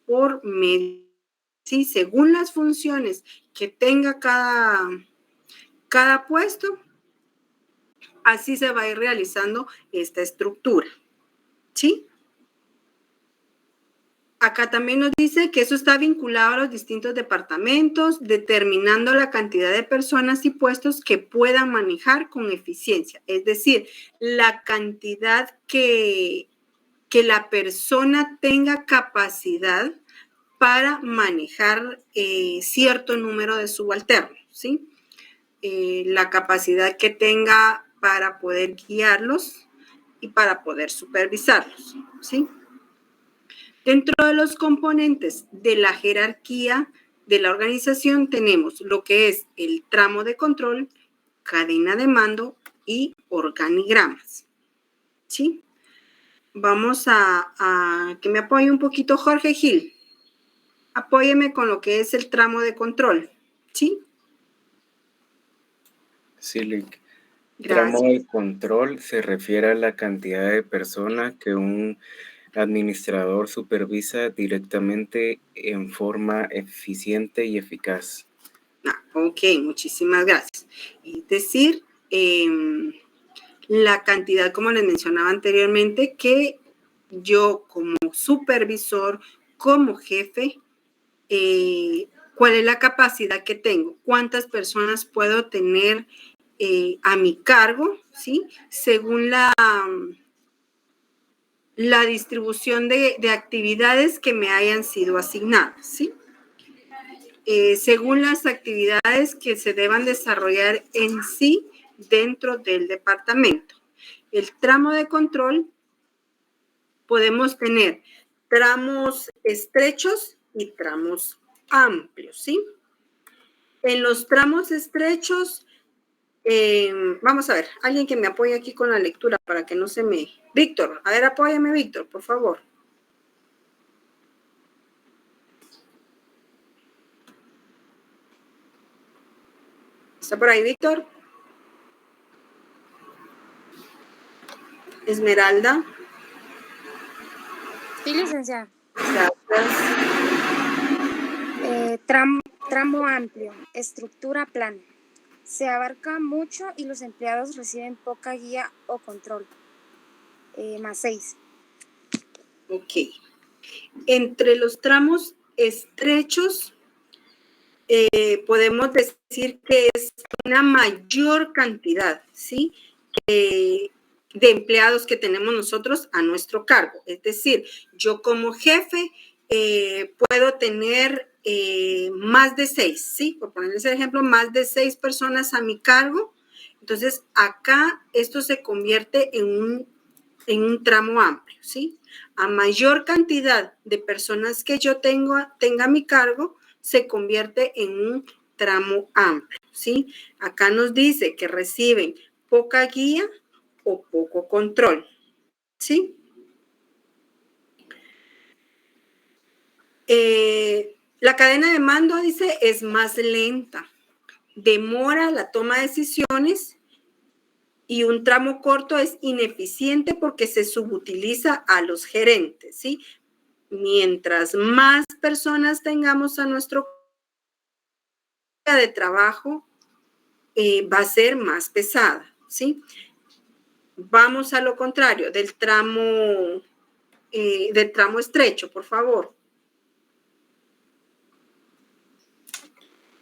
por medio, ¿sí? Según las funciones que tenga cada puesto, así se va a ir realizando esta estructura, ¿sí? Acá también nos dice que eso está vinculado a los distintos departamentos, determinando la cantidad de personas y puestos que puedan manejar con eficiencia. Es decir, la cantidad que la persona tenga capacidad para manejar cierto número de subalternos, ¿sí? La capacidad que tenga para poder guiarlos y para poder supervisarlos, ¿sí? Dentro de los componentes de la jerarquía de la organización tenemos lo que es el tramo de control, cadena de mando y organigramas, ¿sí? Vamos a que me apoye un poquito Jorge Gil. Apóyeme con lo que es el tramo de control, ¿sí? Sí, Lick. Gracias. Tramo de control se refiere a la cantidad de personas que un administrador supervisa directamente en forma eficiente y eficaz. Ok, muchísimas gracias. Es decir, la cantidad, como les mencionaba anteriormente, que yo como supervisor, como jefe, ¿cuál es la capacidad que tengo? ¿Cuántas personas puedo tener a mi cargo? ¿Sí? Según la distribución de actividades que me hayan sido asignadas, ¿sí? Según las actividades que se deban desarrollar en sí dentro del departamento. El tramo de control, podemos tener tramos estrechos y tramos amplios, ¿sí? En los tramos estrechos, vamos a ver, alguien que me apoye aquí con la lectura para que no se me... Víctor, a ver, apóyame, Víctor, por favor. ¿Está por ahí, Víctor? Esmeralda. Sí, licenciada. Gracias. Tramo amplio, estructura plana. Se abarca mucho y los empleados reciben poca guía o control. Más 6. Ok. Entre los tramos estrechos, podemos decir que es una mayor cantidad, ¿sí? De empleados que tenemos nosotros a nuestro cargo. Es decir, yo como jefe puedo tener más de 6, ¿sí? Por ponerles el ejemplo, más de 6 personas a mi cargo. Entonces, acá esto se convierte en un tramo amplio, ¿sí? A mayor cantidad de personas que yo tenga a mi cargo, se convierte en un tramo amplio, ¿sí? Acá nos dice que reciben poca guía o poco control, ¿sí? La cadena de mando, dice, es más lenta, demora la toma de decisiones y un tramo corto es ineficiente porque se subutiliza a los gerentes, ¿sí? Mientras más personas tengamos a nuestro de trabajo, va a ser más pesada, ¿sí? Vamos a lo contrario, del tramo estrecho, por favor.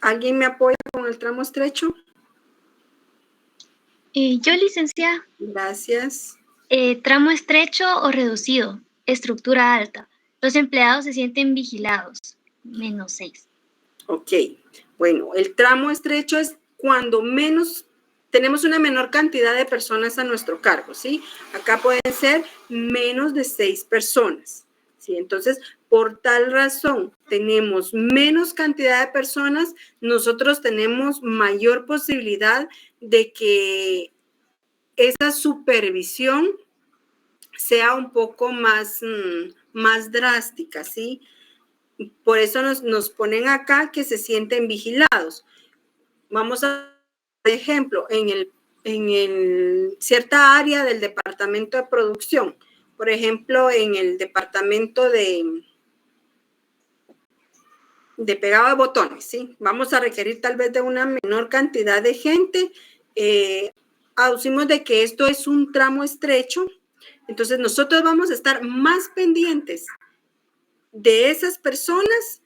¿Alguien me apoya con el tramo estrecho? Yo, licenciada. Gracias. Tramo estrecho o reducido, estructura alta. Los empleados se sienten vigilados, menos 6. Ok, bueno, el tramo estrecho es cuando tenemos una menor cantidad de personas a nuestro cargo, ¿sí? Acá pueden ser menos de 6 personas, ¿sí? Entonces, por tal razón, tenemos menos cantidad de personas, nosotros tenemos mayor posibilidad de que esa supervisión sea un poco más drástica, ¿sí? Por eso nos ponen acá que se sienten vigilados. Vamos a, por ejemplo, en cierta área del departamento de producción, por ejemplo, en el departamento de pegado de botones, ¿sí? Vamos a requerir tal vez de una menor cantidad de gente aducimos de que esto es un tramo estrecho, entonces nosotros vamos a estar más pendientes de esas personas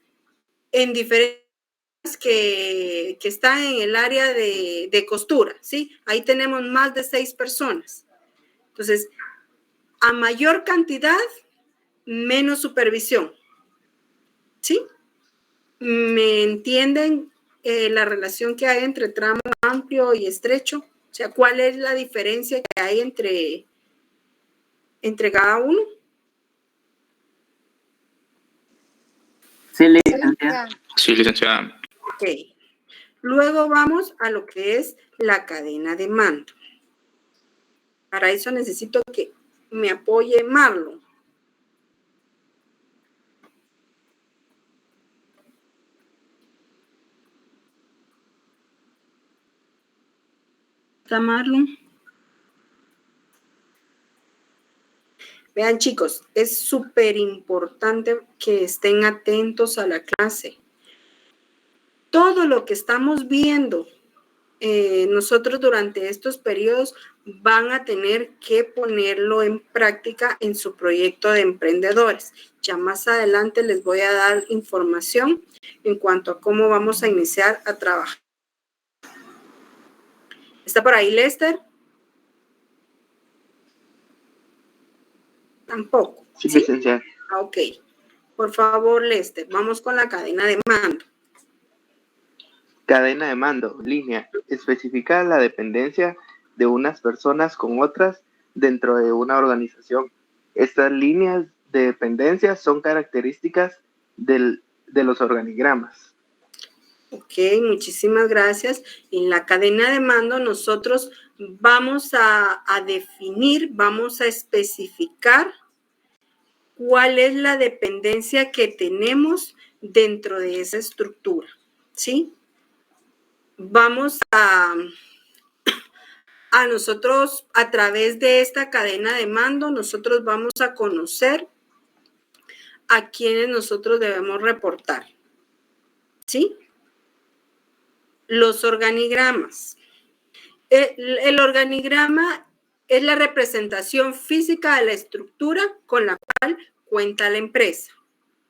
en diferentes que están en el área de costura, ¿sí? Ahí tenemos más de 6 personas. Entonces, a mayor cantidad, menos supervisión, ¿sí? ¿Me entienden la relación que hay entre tramo amplio y estrecho? O sea, ¿cuál es la diferencia que hay entre cada uno? Sí, licenciada. Sí, licenciada. Ok. Luego vamos a lo que es la cadena de mando. Para eso necesito que me apoye Marlon. ¿Está Marlon? Vean, chicos, es súper importante que estén atentos a la clase. Todo lo que estamos viendo nosotros durante estos periodos van a tener que ponerlo en práctica en su proyecto de emprendedores. Ya más adelante les voy a dar información en cuanto a cómo vamos a iniciar a trabajar. ¿Está por ahí Lester? Tampoco. Sí, licenciada. Ok. Por favor, Lester, vamos con la cadena de mando. Cadena de mando, línea, especifica la dependencia de unas personas con otras dentro de una organización. Estas líneas de dependencia son características de los organigramas. Ok, muchísimas gracias. En la cadena de mando nosotros vamos a definir, vamos a especificar cuál es la dependencia que tenemos dentro de esa estructura, ¿sí? Vamos a nosotros, a través de esta cadena de mando, nosotros vamos a conocer a quienes nosotros debemos reportar, ¿sí? Los organigramas. El organigrama es la representación física de la estructura con la cual cuenta la empresa,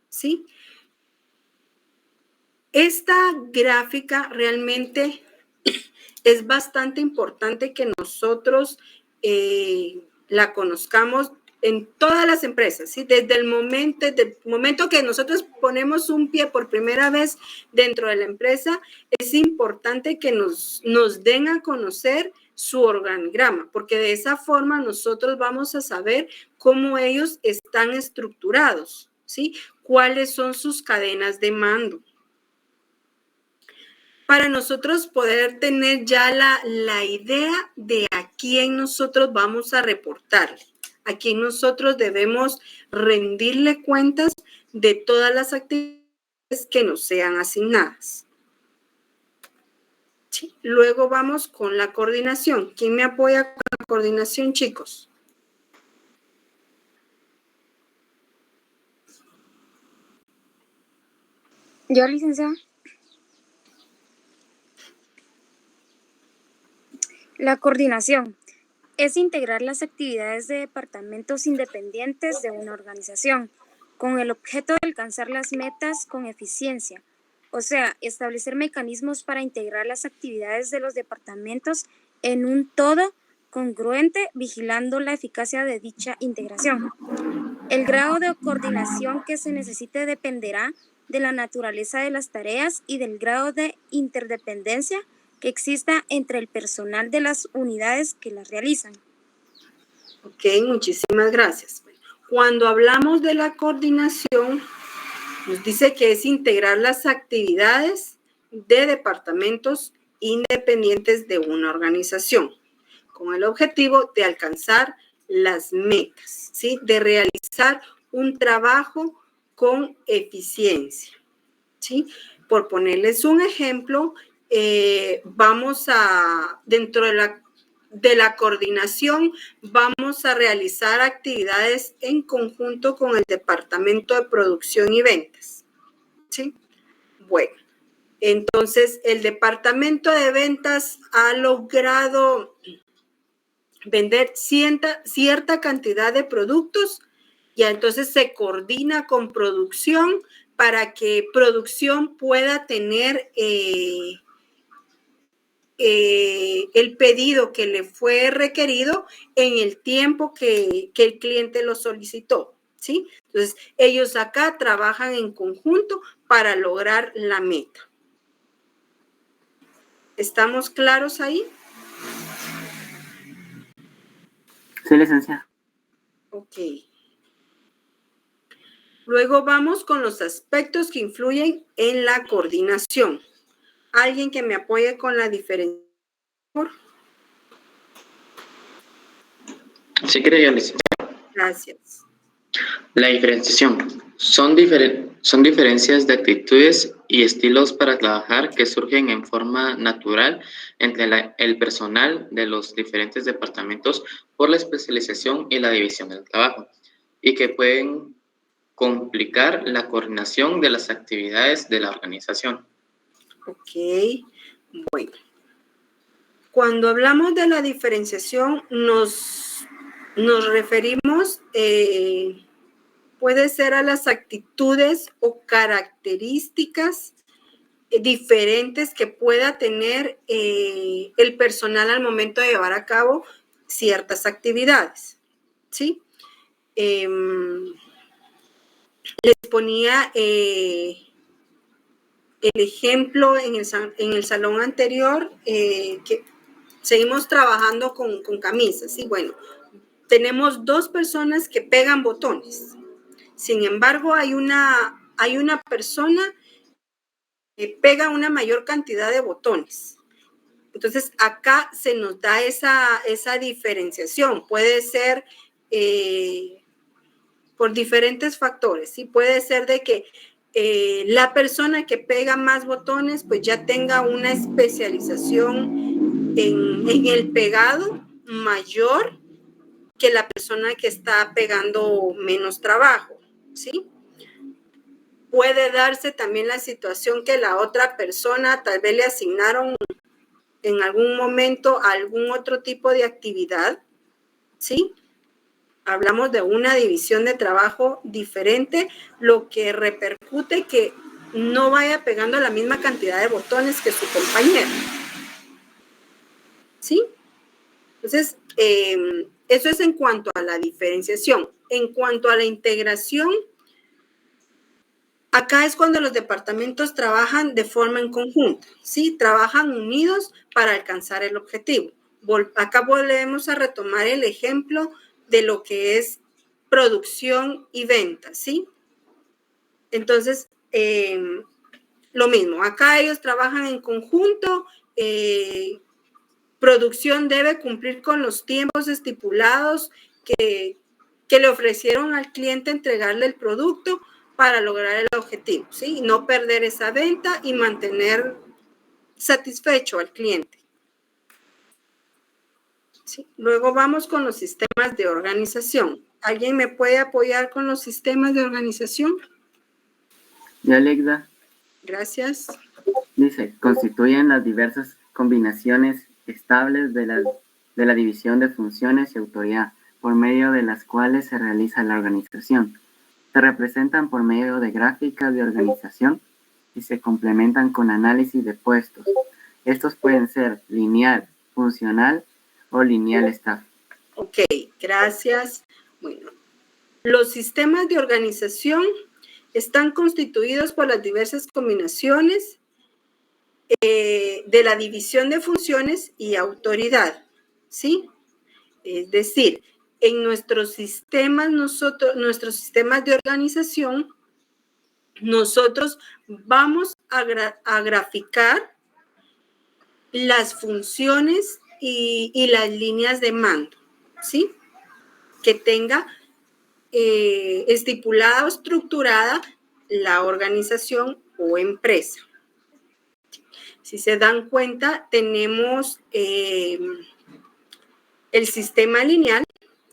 ¿sí? Esta gráfica realmente es bastante importante que nosotros la conozcamos en todas las empresas, ¿sí? Desde el momento que nosotros ponemos un pie por primera vez dentro de la empresa, es importante que nos den a conocer su organigrama, porque de esa forma nosotros vamos a saber cómo ellos están estructurados, ¿sí? Cuáles son sus cadenas de mando. Para nosotros poder tener ya la idea de a quién nosotros vamos a reportar, a quién nosotros debemos rendirle cuentas de todas las actividades que nos sean asignadas. Sí. Luego vamos con la coordinación. ¿Quién me apoya con la coordinación, chicos? Yo, licenciada. La coordinación es integrar las actividades de departamentos independientes de una organización con el objeto de alcanzar las metas con eficiencia, o sea, establecer mecanismos para integrar las actividades de los departamentos en un todo congruente, vigilando la eficacia de dicha integración. El grado de coordinación que se necesite dependerá de la naturaleza de las tareas y del grado de interdependencia que exista entre el personal de las unidades que las realizan. Ok, muchísimas gracias. Cuando hablamos de la coordinación, nos dice que es integrar las actividades de departamentos independientes de una organización, con el objetivo de alcanzar las metas, ¿sí? De realizar un trabajo con eficiencia, ¿sí? Por ponerles un ejemplo, vamos a, dentro de la coordinación, vamos a realizar actividades en conjunto con el Departamento de Producción y Ventas, ¿sí? Bueno, entonces el Departamento de Ventas ha logrado vender cierta cantidad de productos, ya entonces se coordina con producción para que producción pueda tener el pedido que le fue requerido en el tiempo que el cliente lo solicitó, ¿sí? Entonces, ellos acá trabajan en conjunto para lograr la meta. ¿Estamos claros ahí? Sí, licenciada. Ok. Luego vamos con los aspectos que influyen en la coordinación. ¿Alguien que me apoye con la diferencia? Sí, creo, licenciada. Gracias. La diferenciación. Son diferencias de actitudes y estilos para trabajar que surgen en forma natural entre el personal de los diferentes departamentos por la especialización y la división del trabajo, y que pueden complicar la coordinación de las actividades de la organización. Ok, bueno. Cuando hablamos de la diferenciación, nos referimos, puede ser a las actitudes o características diferentes que pueda tener el personal al momento de llevar a cabo ciertas actividades, ¿sí? Les ponía el ejemplo en el salón anterior, que seguimos trabajando con camisas, ¿sí? Bueno, tenemos 2 personas que pegan botones. Sin embargo, hay una persona que pega una mayor cantidad de botones. Entonces, acá se nos da esa diferenciación. Puede ser por diferentes factores, ¿sí? Puede ser de que la persona que pega más botones, pues ya tenga una especialización en el pegado mayor que la persona que está pegando menos trabajo, ¿sí? Puede darse también la situación que la otra persona tal vez le asignaron en algún momento algún otro tipo de actividad, ¿sí? Hablamos de una división de trabajo diferente, lo que repercute que no vaya pegando la misma cantidad de botones que su compañero, ¿sí? Entonces, eso es en cuanto a la diferenciación. En cuanto a la integración, acá es cuando los departamentos trabajan de forma en conjunto, ¿sí? Trabajan unidos para alcanzar el objetivo. Acá volvemos a retomar el ejemplo de lo que es producción y venta, ¿sí? Entonces, lo mismo, acá ellos trabajan en conjunto, producción debe cumplir con los tiempos estipulados que le ofrecieron al cliente entregarle el producto para lograr el objetivo, ¿sí? No perder esa venta y mantener satisfecho al cliente. ¿Sí? Luego vamos con los sistemas de organización. ¿Alguien me puede apoyar con los sistemas de organización? Ya, Alexa. Gracias. Dice, constituyen las diversas combinaciones estables de la división de funciones y autoridad, por medio de las cuales se realiza la organización. Se representan por medio de gráficas de organización y se complementan con análisis de puestos. Estos pueden ser lineal, funcional o lineal staff. Ok, gracias. Bueno, los sistemas de organización están constituidos por las diversas combinaciones de la división de funciones y autoridad, ¿sí? Es decir, en nuestros sistemas de organización, nosotros vamos a graficar las funciones y las líneas de mando, ¿sí? Que tenga estipulada o estructurada la organización o empresa. Si se dan cuenta, tenemos el sistema lineal,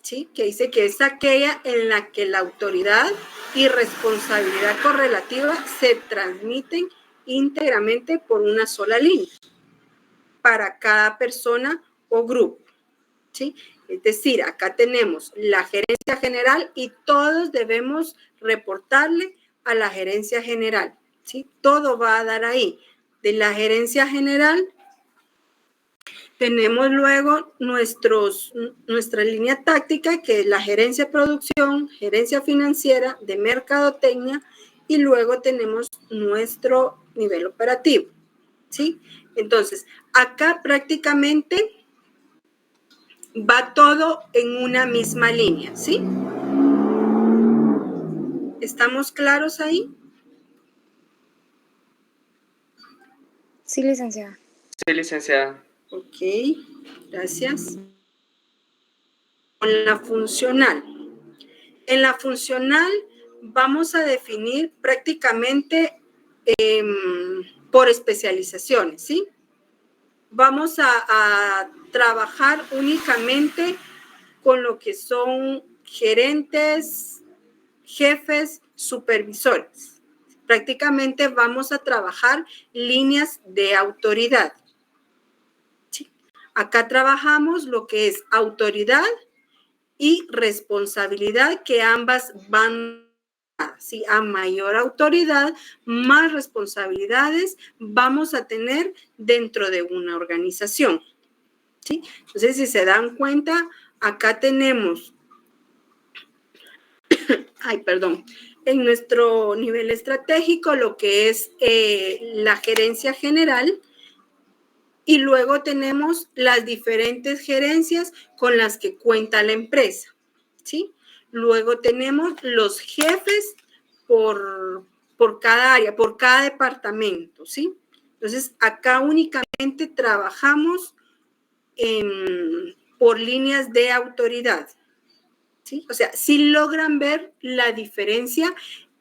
¿sí? Que dice que es aquella en la que la autoridad y responsabilidad correlativa se transmiten íntegramente por una sola línea para cada persona o grupo, ¿sí? Es decir, acá tenemos la gerencia general y todos debemos reportarle a la gerencia general, ¿sí? Todo va a dar ahí. De la gerencia general tenemos luego nuestra línea táctica, que es la gerencia de producción, gerencia financiera, de mercadotecnia, y luego tenemos nuestro nivel operativo, ¿sí? Entonces, acá prácticamente va todo en una misma línea, ¿sí? ¿Estamos claros ahí? Sí, licenciada. Sí, licenciada. Ok, gracias. Con la funcional. En la funcional vamos a definir prácticamente por especializaciones, ¿sí? Vamos a trabajar únicamente con lo que son gerentes, jefes, supervisores. Prácticamente vamos a trabajar líneas de autoridad. ¿Sí? Acá trabajamos lo que es autoridad y responsabilidad, que ambas van, ¿sí? A mayor autoridad, más responsabilidades vamos a tener dentro de una organización, ¿sí? Entonces, si se dan cuenta, acá tenemos, en nuestro nivel estratégico lo que es la gerencia general, y luego tenemos las diferentes gerencias con las que cuenta la empresa, ¿sí? Luego tenemos los jefes por cada área, por cada departamento, ¿sí? Entonces, acá únicamente trabajamos por líneas de autoridad, ¿sí? O sea, sí logran ver la diferencia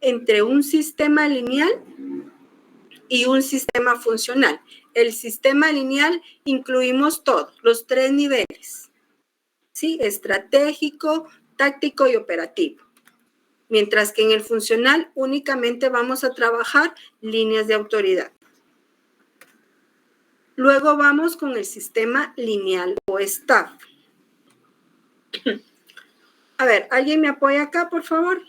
entre un sistema lineal y un sistema funcional. El sistema lineal incluimos todos, los 3 niveles, ¿sí? Estratégico, táctico y operativo. Mientras que en el funcional únicamente vamos a trabajar líneas de autoridad. Luego vamos con el sistema lineal o staff. A ver, ¿alguien me apoya acá, por favor?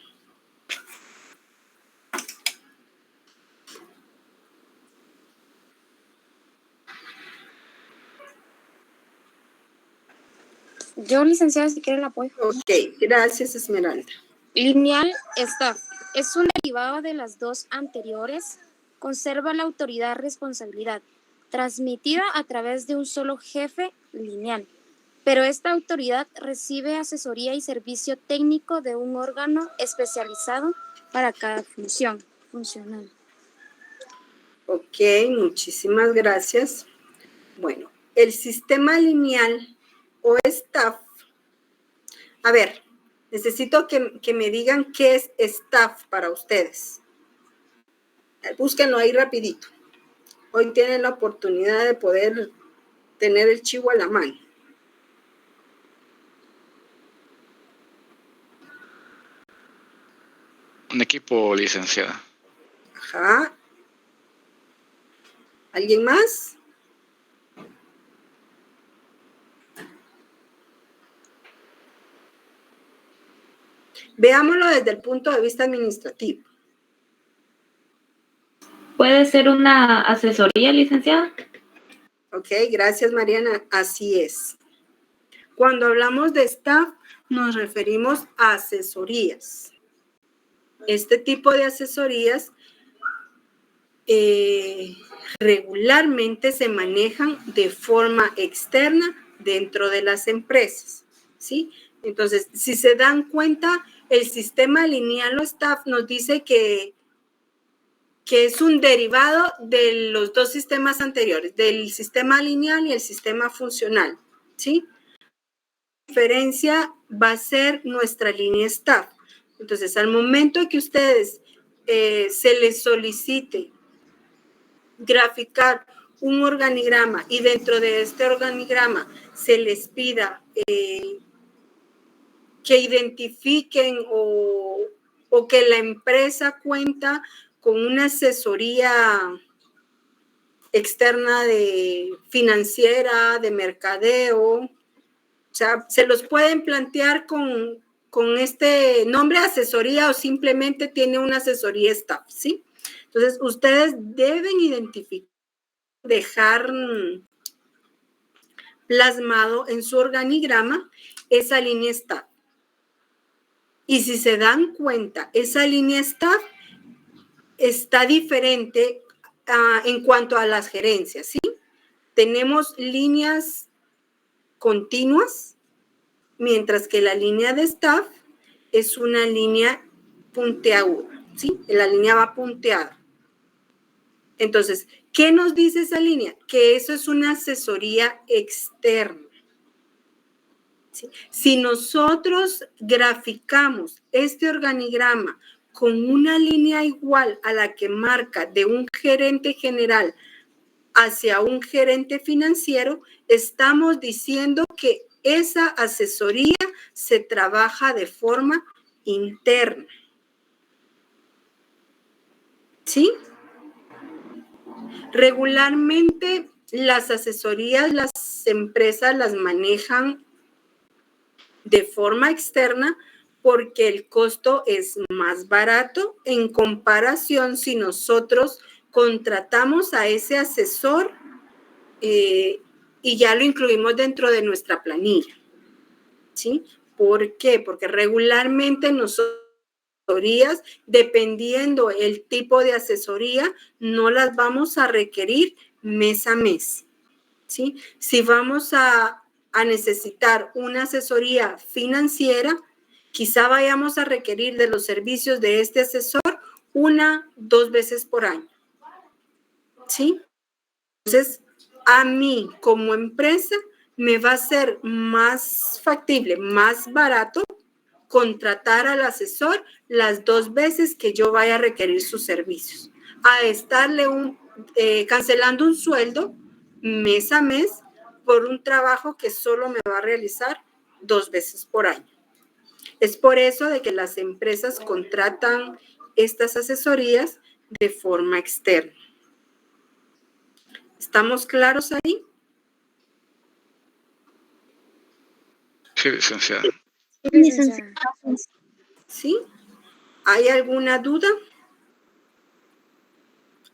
Yo, licenciada, si quiere el apoyo. Ok, gracias, Esmeralda. Lineal staff es un derivado de las dos anteriores. Conserva la autoridad responsabilidad, transmitida a través de un solo jefe lineal. Pero esta autoridad recibe asesoría y servicio técnico de un órgano especializado para cada función funcional. Ok, muchísimas gracias. Bueno, el sistema lineal o staff. A ver, necesito que me digan qué es staff para ustedes. Búsquenlo ahí rapidito. Hoy tienen la oportunidad de poder tener el chivo a la mano. Un equipo, licenciada. Ajá. ¿Alguien más? Veámoslo desde el punto de vista administrativo. ¿Puede ser una asesoría, licenciada? Ok, gracias, Mariana. Así es. Cuando hablamos de staff, nos referimos a asesorías. Este tipo de asesorías regularmente se manejan de forma externa dentro de las empresas, ¿sí? Entonces, si se dan cuenta, el sistema lineal o staff nos dice que es un derivado de los dos sistemas anteriores, del sistema lineal y el sistema funcional, ¿sí? La diferencia va a ser nuestra línea staff. Entonces, al momento que ustedes se les solicite graficar un organigrama y dentro de este organigrama se les pida que identifiquen o que la empresa cuenta con una asesoría externa de financiera, de mercadeo, sea, se los pueden plantear con este nombre asesoría o simplemente tiene una asesoría staff, ¿sí? Entonces, ustedes deben identificar, dejar plasmado en su organigrama esa línea staff. Y si se dan cuenta, esa línea staff está diferente en cuanto a las gerencias, ¿sí? Tenemos líneas continuas, mientras que la línea de staff es una línea puntiaguda, ¿sí? La línea va punteada. Entonces, ¿qué nos dice esa línea? Que eso es una asesoría externa. ¿Sí? Si nosotros graficamos este organigrama con una línea igual a la que marca de un gerente general hacia un gerente financiero, estamos diciendo que esa asesoría se trabaja de forma interna. ¿Sí? Regularmente las asesorías, las empresas las manejan de forma externa porque el costo es más barato en comparación si nosotros contratamos a ese asesor y ya lo incluimos dentro de nuestra planilla. ¿Sí? ¿Por qué? Porque regularmente nosotros, dependiendo el tipo de asesoría, no las vamos a requerir mes a mes. ¿Sí? Si vamos a necesitar una asesoría financiera, quizá vayamos a requerir de los servicios de este asesor 1-2 veces por año. ¿Sí? Entonces, a mí como empresa me va a ser más factible, más barato contratar al asesor las 2 veces que yo vaya a requerir sus servicios, a estarle cancelando un sueldo mes a mes por un trabajo que solo me va a realizar 2 veces por año. Es por eso de que las empresas contratan estas asesorías de forma externa. ¿Estamos claros ahí? Sí, licenciada. ¿Sí? ¿Hay alguna duda?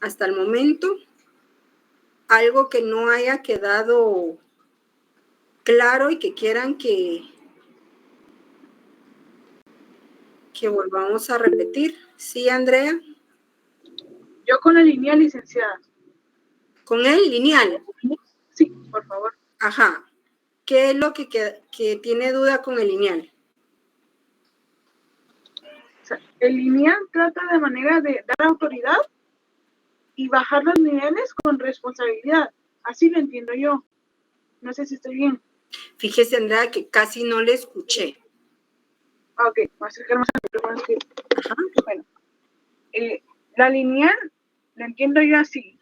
Hasta el momento. ¿Algo que no haya quedado claro y que quieran que volvamos a repetir? ¿Sí, Andrea? Yo con el lineal, licenciada. ¿Con el lineal? Sí, por favor. Ajá. ¿Qué es lo que tiene duda con el lineal? O sea, el lineal trata de manera de dar autoridad y bajar los niveles con responsabilidad. Así lo entiendo yo. No sé si estoy bien. Fíjese, Andrea, que casi no le escuché. Ok, voy a acercar más al micrófono. Bueno, la lineal la entiendo yo así.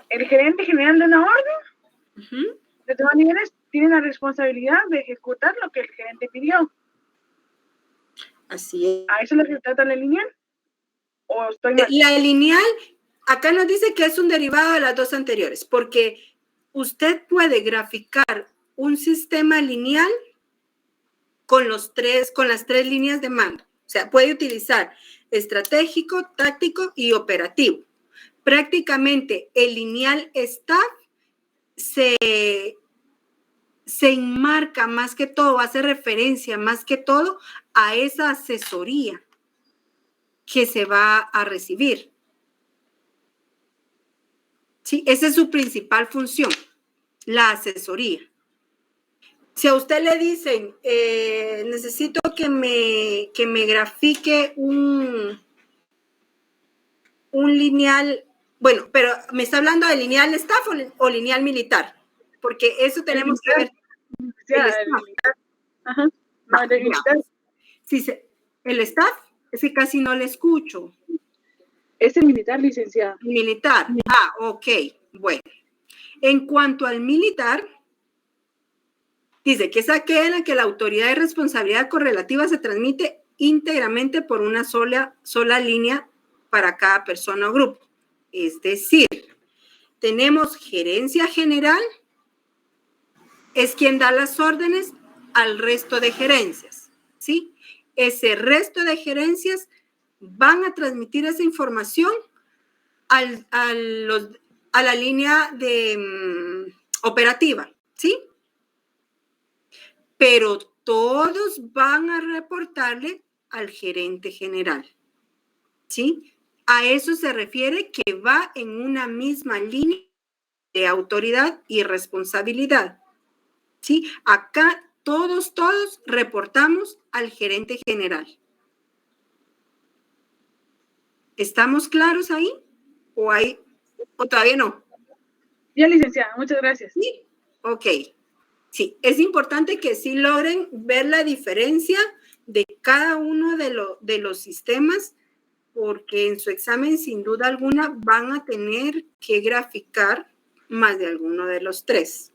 El gerente general de una orden, de todas maneras, tiene la responsabilidad de ejecutar lo que el gerente pidió. Así es. ¿A eso le trata la lineal? ¿O estoy mal? La lineal, acá nos dice que es un derivado de las 2 anteriores, porque usted puede graficar un sistema lineal con las 3 líneas de mando. O sea, puede utilizar estratégico, táctico y operativo. Prácticamente el lineal staff se enmarca más que todo, hace referencia más que todo a esa asesoría que se va a recibir. ¿Sí? Esa es su principal función, la asesoría. Si a usted le dicen, necesito que me grafique un lineal, bueno, pero ¿me está hablando de lineal staff o lineal militar? Porque eso tenemos que ver. Ajá. No, el militar. Sí, el staff, es que casi no le escucho. Es el militar, licenciada. Militar. Ah, ok. Bueno. En cuanto al militar, dice que es aquella en la que la autoridad y responsabilidad correlativa se transmite íntegramente por una sola línea para cada persona o grupo. Es decir, tenemos gerencia general, es quien da las órdenes al resto de gerencias, ¿sí? Ese resto de gerencias van a transmitir esa información a la línea de operativa, ¿sí? Pero todos van a reportarle al gerente general, ¿sí? A eso se refiere que va en una misma línea de autoridad y responsabilidad, ¿sí? Acá todos reportamos al gerente general. ¿Estamos claros ahí? ¿O todavía no? Ya, licenciada, muchas gracias. Sí, ok. Sí, es importante que sí logren ver la diferencia de cada uno de los sistemas, porque en su examen, sin duda alguna, van a tener que graficar más de alguno de los tres.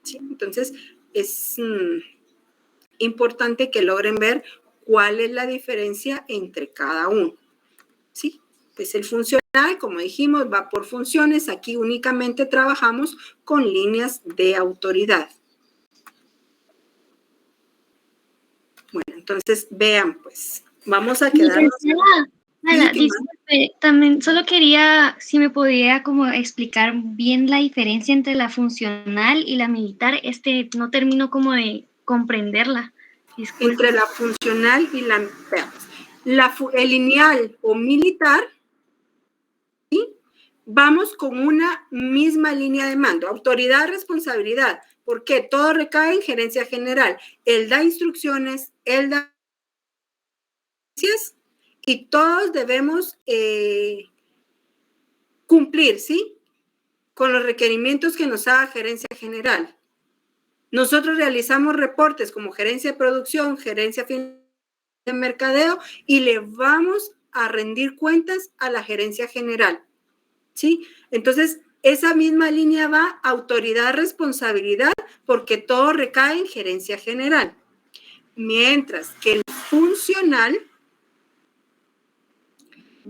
¿Sí? Entonces, es importante que logren ver cuál es la diferencia entre cada uno. ¿Sí? Pues el funcional, como dijimos, va por funciones. Aquí únicamente trabajamos con líneas de autoridad. Bueno, entonces vean, pues, vamos a quedarnos. Disculpe, también solo quería, si me podía como explicar bien la diferencia entre la funcional y la militar. No termino como de comprenderla. Disculpe. Entre la funcional y el lineal o militar, ¿sí? Vamos con una misma línea de mando, autoridad, responsabilidad, porque todo recae en gerencia general. Él da instrucciones, él da y todos debemos cumplir, ¿sí? Con los requerimientos que nos haga gerencia general. Nosotros realizamos reportes como gerencia de producción, gerencia de mercadeo y le vamos a rendir cuentas a la gerencia general, ¿sí? Entonces, esa misma línea va autoridad, responsabilidad, porque todo recae en gerencia general. Mientras que el funcional,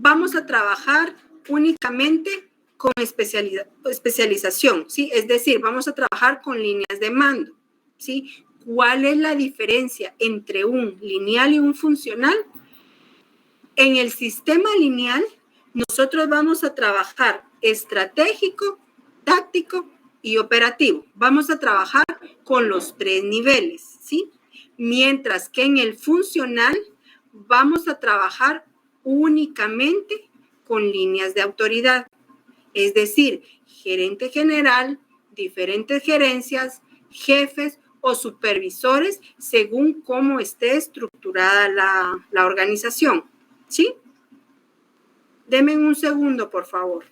vamos a trabajar únicamente con especialización, ¿sí? Es decir, vamos a trabajar con líneas de mando, ¿sí? ¿Cuál es la diferencia entre un lineal y un funcional? En el sistema lineal, nosotros vamos a trabajar estratégico, táctico y operativo. Vamos a trabajar con los 3 niveles, ¿sí? Mientras que en el funcional, vamos a trabajar únicamente con líneas de autoridad. Es decir, gerente general, diferentes gerencias, jefes o supervisores, según cómo esté estructurada la organización. ¿Sí? Denme un segundo, por favor.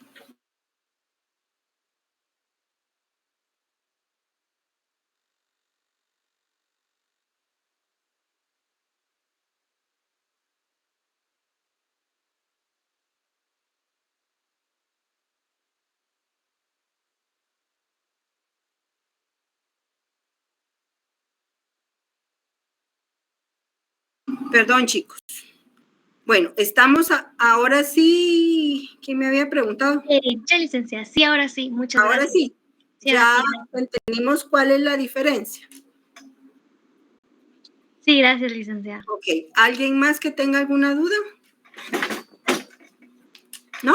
Perdón, chicos. Bueno, estamos ahora sí. ¿Quién me había preguntado? Ya, licenciada. Sí, ahora sí. Muchas gracias. Ahora sí. Ya entendimos cuál es la diferencia. Sí, gracias, licenciada. Ok. ¿Alguien más que tenga alguna duda? ¿No?